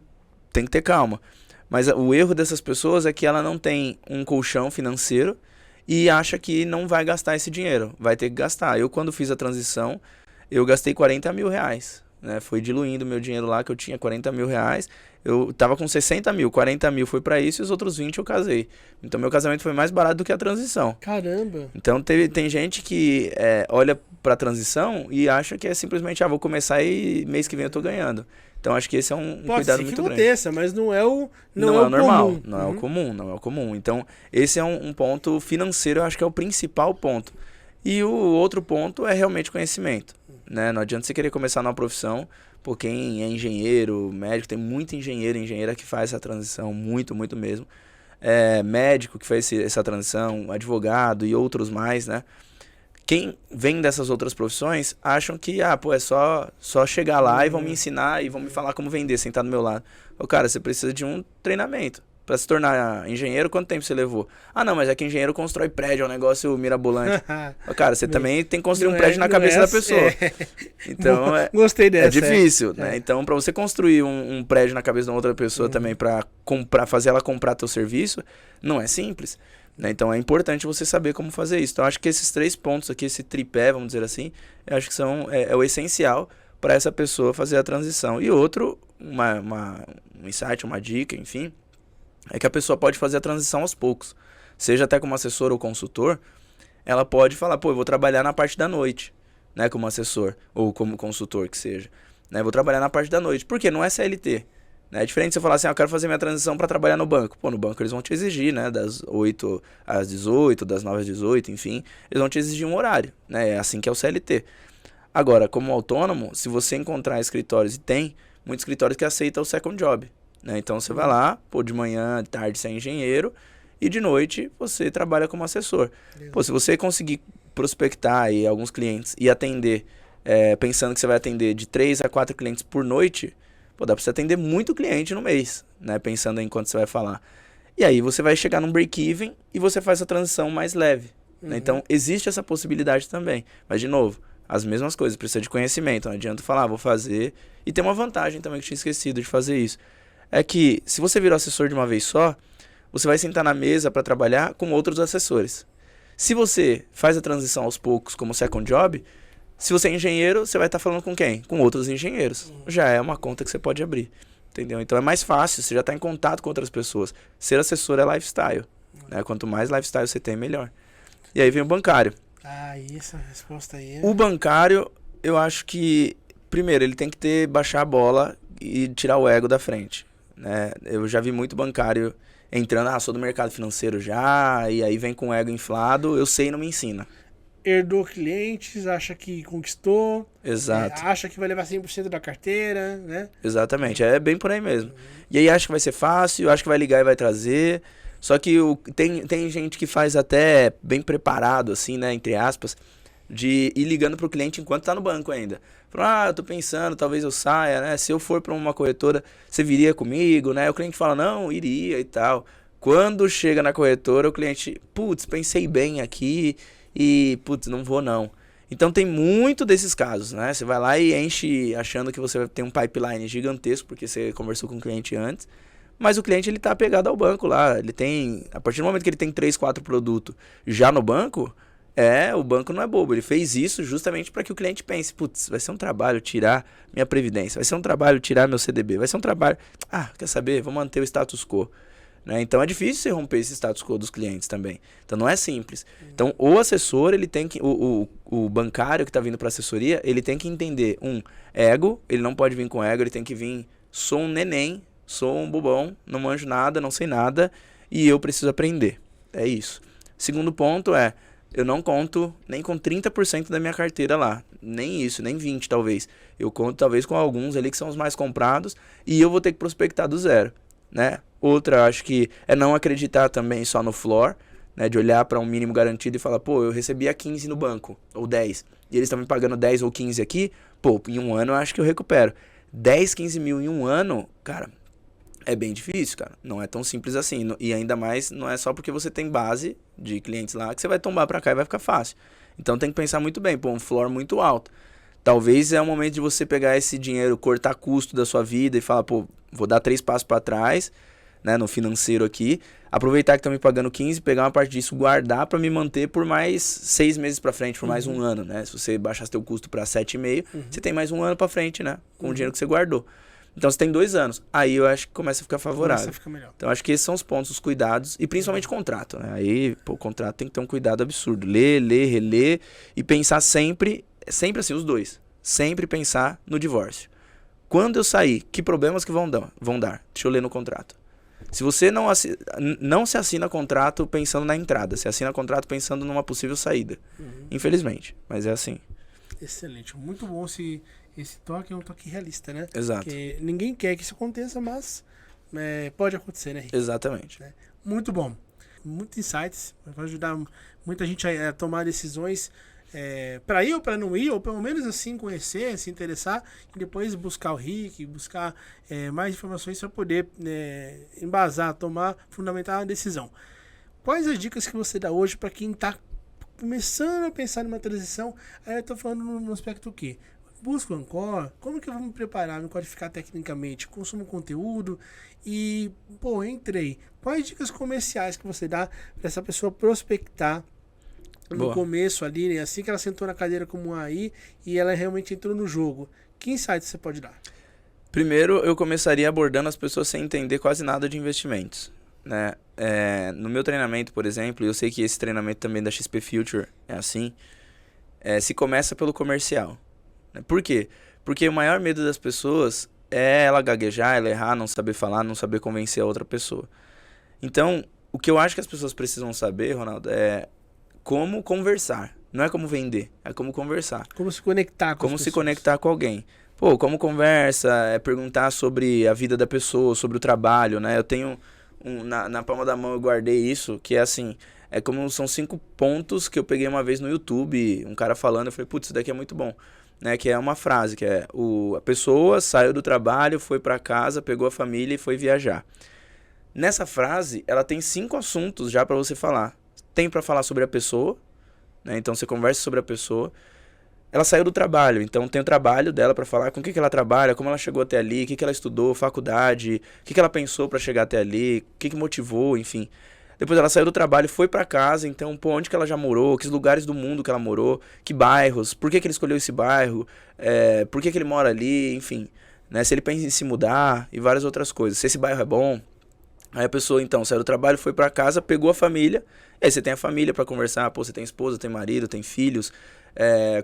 tem que ter calma. Mas o erro dessas pessoas é que ela não tem um colchão financeiro e acha que não vai gastar esse dinheiro. Vai ter que gastar. Eu, quando fiz a transição, eu gastei R$40.000, né? Foi diluindo meu dinheiro lá, que eu tinha R$40.000. Eu tava com 60 mil, 40 mil foi pra isso e os outros 20 eu casei. Então meu casamento foi mais barato do que a transição. Caramba! Então tem gente que olha pra transição e acha que é simplesmente, vou começar e mês que vem eu tô ganhando. Então acho que esse é um cuidado muito grande. Pode ser que aconteça, mas não é o normal, comum. Não é o comum, não é o comum. Então esse é um ponto financeiro, eu acho que é o principal ponto. E o outro ponto é realmente conhecimento, né? Não adianta você querer começar numa profissão, pô, quem é engenheiro, médico, tem muito engenheiro e engenheira que faz essa transição, muito, muito mesmo. Médico que faz essa transição, advogado e outros mais, né? Quem vem dessas outras profissões acham que, é só chegar lá e vão me ensinar e vão me falar como vender, sentar do meu lado. Cara, você precisa de um treinamento. Pra se tornar engenheiro, quanto tempo você levou? Não, mas é que engenheiro constrói prédio, é um negócio mirabolante. Cara, você também tem que construir um prédio na cabeça da pessoa. Então, gostei dessa. É difícil, né? Então, pra você construir um prédio na cabeça de uma outra pessoa também, pra fazer ela comprar teu serviço, não é simples, né? Então, é importante você saber como fazer isso. Então, acho que esses 3 pontos aqui, esse tripé, vamos dizer assim, eu acho que é o essencial para essa pessoa fazer a transição. E outro, um insight, uma dica, enfim, é que a pessoa pode fazer a transição aos poucos. Seja até como assessor ou consultor, ela pode falar, eu vou trabalhar na parte da noite, né, como assessor ou como consultor que seja, né, vou trabalhar na parte da noite, porque não é CLT, né, é diferente você falar assim, eu quero fazer minha transição para trabalhar no banco. No banco eles vão te exigir, né, das 8 às 18, das 9 às 18, enfim, eles vão te exigir um horário, né, é assim que é o CLT. Agora, como autônomo, se você encontrar escritórios, e tem muitos escritórios que aceitam o second job, né? Então você vai lá, de manhã, de tarde você é engenheiro e de noite você trabalha como assessor. Se você conseguir prospectar aí alguns clientes e atender, pensando que você vai atender de 3 a 4 clientes por noite, dá pra você atender muito cliente no mês, né? Pensando em quanto você vai falar. E aí você vai chegar num break-even e você faz a transição mais leve, né? Então existe essa possibilidade também. Mas de novo, as mesmas coisas, precisa de conhecimento, não adianta falar, vou fazer. E tem uma vantagem também que eu tinha esquecido de fazer isso. É que se você virar assessor de uma vez só, você vai sentar na mesa para trabalhar com outros assessores. Se você faz a transição aos poucos como second job, se você é engenheiro, você vai estar falando com quem? Com outros engenheiros. Já é uma conta que você pode abrir, entendeu? Então é mais fácil, você já está em contato com outras pessoas. Ser assessor é lifestyle, né? Quanto mais lifestyle você tem, melhor. E aí vem o bancário. Essa resposta aí O bancário, eu acho que, primeiro, ele tem que baixar a bola e tirar o ego da frente, né? Eu já vi muito bancário entrando, sou do mercado financeiro já, e aí vem com o ego inflado, eu sei e não me ensina. Herdou clientes, acha que conquistou. Exato. Acha que vai levar 100% da carteira, né? Exatamente, é bem por aí mesmo. E aí acha que vai ser fácil, acha que vai ligar e vai trazer. Só que tem gente que faz até bem preparado, assim, né, entre aspas, de ir ligando pro cliente enquanto tá no banco ainda. Fala, eu tô pensando, talvez eu saia, né? Se eu for pra uma corretora, você viria comigo, né? O cliente fala, não, iria e tal. Quando chega na corretora, o cliente, pensei bem aqui e, não vou não. Então tem muito desses casos, né? Você vai lá e enche achando que você vai ter um pipeline gigantesco, porque você conversou com o cliente antes, mas o cliente ele tá apegado ao banco lá. Ele tem, a partir do momento que ele tem 3, 4 produtos já no banco, O banco não é bobo, ele fez isso justamente para que o cliente pense, putz, vai ser um trabalho tirar minha previdência, vai ser um trabalho tirar meu CDB, vai ser um trabalho, quer saber, vou manter o status quo. Né? Então é difícil você romper esse status quo dos clientes também. Então não é simples. Então o assessor, ele tem que, o bancário que está vindo para assessoria, ele tem que entender, ego, ele não pode vir com ego, ele tem que vir, sou um neném, sou um bobão, não manjo nada, não sei nada, e eu preciso aprender. É isso. Segundo ponto eu não conto nem com 30% da minha carteira lá. Nem isso, nem 20% talvez. Eu conto talvez com alguns ali que são os mais comprados e eu vou ter que prospectar do zero. Né? Outra, acho que é não acreditar também só no floor, né? De olhar para um mínimo garantido e falar, pô, eu recebia 15 no banco, ou 10, e eles estão me pagando 10 ou 15 aqui, pô, em um ano eu acho que eu recupero. 10, 15 mil em um ano, cara, é bem difícil, cara. Não é tão simples assim. E ainda mais, não é só porque você tem base de clientes lá que você vai tombar pra cá e vai ficar fácil. Então tem que pensar muito bem, pô, um floor muito alto. Talvez é o momento de você pegar esse dinheiro, cortar custo da sua vida e falar, pô, vou dar 3 passos pra trás, né, no financeiro aqui. Aproveitar que estão me pagando 15, pegar uma parte disso, guardar pra me manter por mais 6 meses pra frente, por mais um ano, né? Se você baixar seu custo pra 7,5, você tem mais um ano pra frente, né? Com o dinheiro que você guardou. Então você tem 2 anos. Aí eu acho que começa a ficar favorável. Começa a ficar melhor. Então acho que esses são os pontos, os cuidados. E principalmente contrato, né? Aí, pô, o contrato tem que ter um cuidado absurdo. Ler, reler e pensar sempre assim, os dois. Sempre pensar no divórcio. Quando eu sair, que problemas que vão dar? Deixa eu ler no contrato. Se você não se assina contrato pensando na entrada, você assina contrato pensando numa possível saída. Infelizmente, mas é assim. Excelente. Muito bom esse toque, é um toque realista, né? Exato. Porque ninguém quer que isso aconteça, mas pode acontecer, né, Rick? Exatamente. Muito bom. Muitos insights. Vai ajudar muita gente a tomar decisões para ir ou para não ir, ou pelo menos assim conhecer, se interessar, e depois buscar o Rick, buscar mais informações para poder embasar, fundamentar uma decisão. Quais as dicas que você dá hoje para quem está começando a pensar numa transição? Aí eu estou falando no aspecto o quê? Busco o Anchor, como que eu vou me preparar, me qualificar tecnicamente, consumo conteúdo e, pô, entrei. Quais dicas comerciais que você dá para essa pessoa prospectar no começo ali, né? Assim que ela sentou na cadeira como AI e ela realmente entrou no jogo? Que insights você pode dar? Primeiro, eu começaria abordando as pessoas sem entender quase nada de investimentos, né? No meu treinamento, por exemplo, eu sei que esse treinamento também da XP Future é assim, se começa pelo comercial. Por quê? Porque o maior medo das pessoas é ela gaguejar, ela errar, não saber falar, não saber convencer a outra pessoa. Então, o que eu acho que as pessoas precisam saber, Ronaldo, é como conversar. Não é como vender, é como conversar. Como se conectar com Como as se pessoas. conectar com alguém. Pô, como conversa, perguntar sobre a vida da pessoa, sobre o trabalho, né? Eu tenho, na palma da mão eu guardei isso, que é assim, são 5 pontos que eu peguei uma vez no YouTube, um cara falando, eu falei, putz, isso daqui é muito bom. Né, que é uma frase, que é a pessoa saiu do trabalho, foi para casa, pegou a família e foi viajar. Nessa frase, ela tem 5 assuntos já para você falar. Tem para falar sobre a pessoa, né, então você conversa sobre a pessoa. Ela saiu do trabalho, então tem o trabalho dela para falar com o que ela trabalha, como ela chegou até ali, o que ela estudou, faculdade, o que ela pensou para chegar até ali, o que motivou, enfim. Depois ela saiu do trabalho, foi pra casa, então, pô, onde que ela já morou, que lugares do mundo que ela morou, que bairros, por que ele escolheu esse bairro, por que ele mora ali, enfim, né, se ele pensa em se mudar e várias outras coisas, se esse bairro é bom. Aí a pessoa, então, saiu do trabalho, foi pra casa, pegou a família, aí você tem a família pra conversar, pô, você tem esposa, tem marido, tem filhos,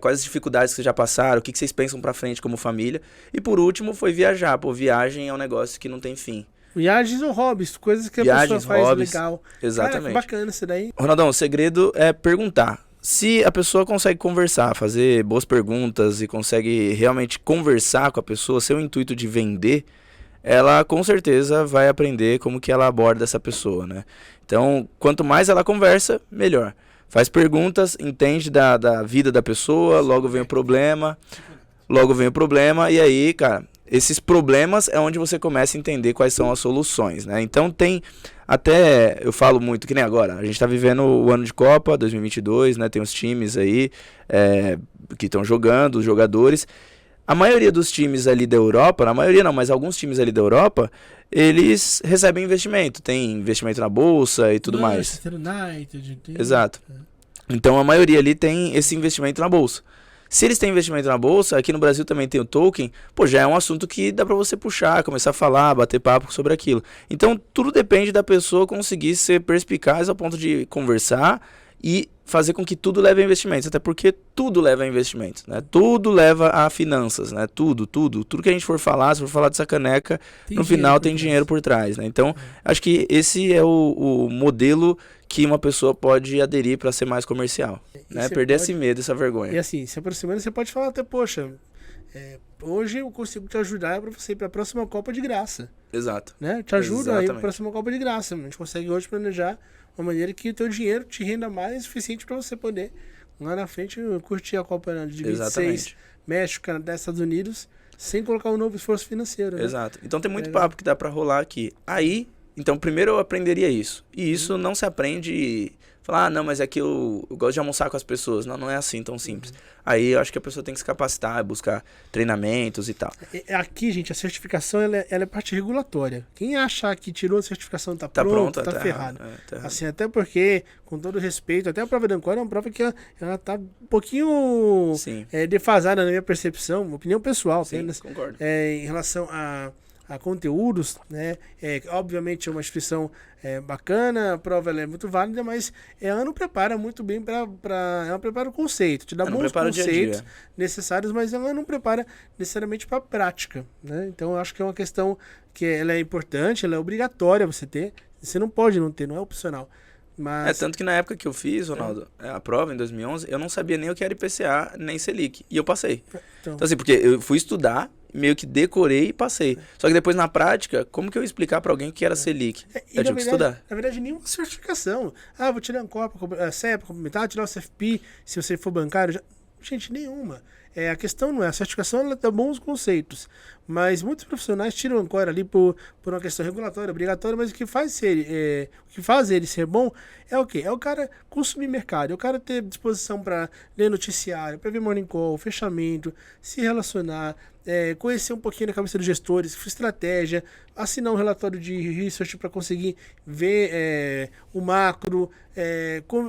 quais as dificuldades que vocês já passaram, o que vocês pensam pra frente como família, e por último foi viajar, pô, viagem é um negócio que não tem fim. Viagens ou hobbies, coisas que a pessoa faz legal. Exatamente. Cara, que bacana isso daí. Ronaldão, o segredo é perguntar. Se a pessoa consegue conversar, fazer boas perguntas e consegue realmente conversar com a pessoa, seu intuito de vender, ela com certeza vai aprender como que ela aborda essa pessoa, né? Então, quanto mais ela conversa, melhor. Faz perguntas, entende da vida da pessoa, logo vem o problema, e aí, cara, esses problemas é onde você começa a entender quais são as soluções, né? Então tem, até eu falo muito, que nem agora, a gente está vivendo o ano de Copa 2022, né? Tem os times aí que estão jogando, os jogadores. A maioria dos times ali da Europa, na maioria não, mas alguns times ali da Europa, eles recebem investimento. Tem investimento na bolsa e tudo mais. United, Exato. Então a maioria ali tem esse investimento na bolsa. Se eles têm investimento na bolsa, aqui no Brasil também tem o token, pô, já é um assunto que dá pra você puxar, começar a falar, bater papo sobre aquilo. Então tudo depende da pessoa conseguir ser perspicaz ao ponto de conversar e fazer com que tudo leve a investimentos, até porque tudo leva a investimentos, né? Tudo leva a finanças, né? Tudo que a gente for falar, se for falar dessa caneca, no final tem dinheiro por trás, né? Então, acho que esse é o modelo que uma pessoa pode aderir para ser mais comercial, né? Perder esse medo, essa vergonha. E assim, se aproximando, você pode falar até, poxa, hoje eu consigo te ajudar para você ir para a próxima Copa de graça. Exato. Né? Te ajuda aí para a próxima Copa de graça. A gente consegue hoje planejar uma maneira que o teu dinheiro te renda mais suficiente para você poder, lá na frente, curtir a Copa de 26, exatamente. México, Canadá, Estados Unidos, sem colocar um novo esforço financeiro. Né? Exato. Então tem muito papo que dá para rolar aqui. Aí, então primeiro eu aprenderia isso. E isso não se aprende... Falar, não, mas é que eu gosto de almoçar com as pessoas. Não é assim tão simples. Aí eu acho que a pessoa tem que se capacitar, buscar treinamentos e tal. Aqui, gente, a certificação ela é parte regulatória. Quem achar que tirou a certificação tá pronto, tá ferrado. Assim, até porque, com todo respeito, até a prova da Ancora é uma prova que ela tá um pouquinho defasada na minha percepção, opinião pessoal. Sim, apenas, concordo. Em relação a conteúdos, né? Obviamente é uma instituição bacana, a prova ela é muito válida, mas ela não prepara muito bem ela prepara o conceito, te dá bons conceitos necessários, mas ela não prepara necessariamente para a prática, né? Então eu acho que é uma questão que ela é importante, ela é obrigatória você ter, você não pode não ter, não é opcional. Mas... tanto que na época que eu fiz, Ronaldo, a prova em 2011, eu não sabia nem o que era IPCA, nem Selic, e eu passei. Então assim, porque eu fui estudar, meio que decorei e passei. Só que depois, na prática, como que eu ia explicar pra alguém que era Selic? Eu tive que estudar. Na verdade, nenhuma certificação. Vou tirar uma Copa, CEP, complementar, tirar o CFP, se você for bancário. Gente, nenhuma. A questão não é, a certificação ela dá bons conceitos, mas muitos profissionais tiram o Ancora ali por uma questão regulatória, obrigatória, mas o que faz ele ser bom é o quê? É o cara consumir mercado, é o cara ter disposição para ler noticiário, para ver morning call, fechamento, se relacionar, conhecer um pouquinho da cabeça dos gestores, estratégia, assinar um relatório de research para conseguir ver o macro,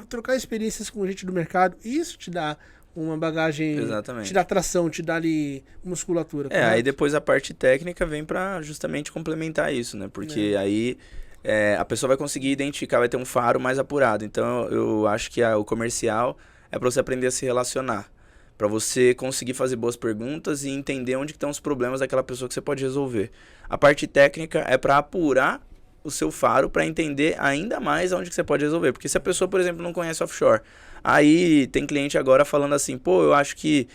trocar experiências com gente do mercado. Isso te dá uma bagagem, exatamente, te dá tração, te dá ali musculatura. Aí depois a parte técnica vem para justamente complementar isso, né? Porque aí a pessoa vai conseguir identificar, vai ter um faro mais apurado. Então eu acho que o comercial é para você aprender a se relacionar, para você conseguir fazer boas perguntas e entender onde estão os problemas daquela pessoa que você pode resolver. A parte técnica é para apurar o seu faro para entender ainda mais onde que você pode resolver. Porque se a pessoa, por exemplo, não conhece offshore, aí tem cliente agora falando assim, pô, eu acho que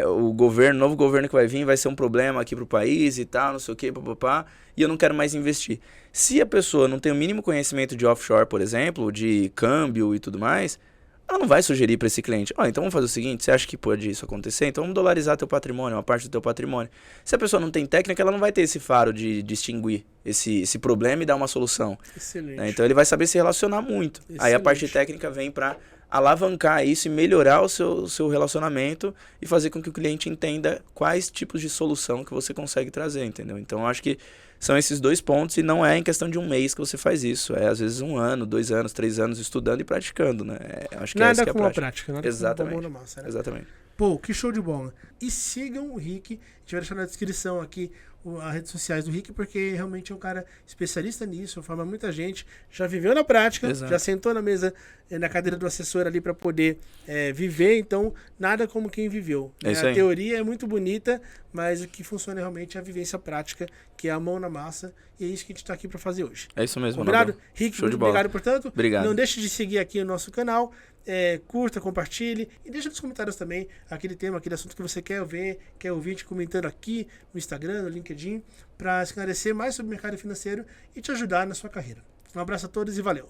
o novo governo que vai vir vai ser um problema aqui pro país e tal, não sei o que, papapá, e eu não quero mais investir. Se a pessoa não tem o mínimo conhecimento de offshore, por exemplo, de câmbio e tudo mais, ela não vai sugerir para esse cliente, então vamos fazer o seguinte, você acha que pode isso acontecer? Então vamos dolarizar teu patrimônio, uma parte do teu patrimônio. Se a pessoa não tem técnica, ela não vai ter esse faro de distinguir esse problema e dar uma solução. Excelente. Né? Então ele vai saber se relacionar muito. Excelente. Aí a parte técnica vem para alavancar isso e melhorar o seu relacionamento e fazer com que o cliente entenda quais tipos de solução que você consegue trazer, entendeu? Então eu acho que são esses dois pontos e não é em questão de um mês que você faz isso. É às vezes 1 ano, 2 anos, 3 anos estudando e praticando, né? Acho que nada essa que é a como prática. A prática, nada exatamente. como a mão na massa, né? Exatamente. Pô, que show de bola. E sigam o Rick. A gente vai deixar na descrição aqui as redes sociais do Rick, porque realmente é um cara especialista nisso, forma muita gente, já viveu na prática, exato, já sentou na mesa, na cadeira do assessor ali para poder viver, então nada como quem viveu. A teoria é muito bonita, mas o que funciona realmente é a vivência prática, que é a mão na massa, e é isso que a gente está aqui para fazer hoje. É isso mesmo. Obrigado, Rick, muito obrigado, portanto. Obrigado. Não deixe de seguir aqui o nosso canal, curta, compartilhe e deixa nos comentários também aquele tema, aquele assunto que você quer ver, quer ouvir, te comentando aqui no Instagram, no LinkedIn, para esclarecer mais sobre o mercado financeiro e te ajudar na sua carreira. Um abraço a todos e valeu!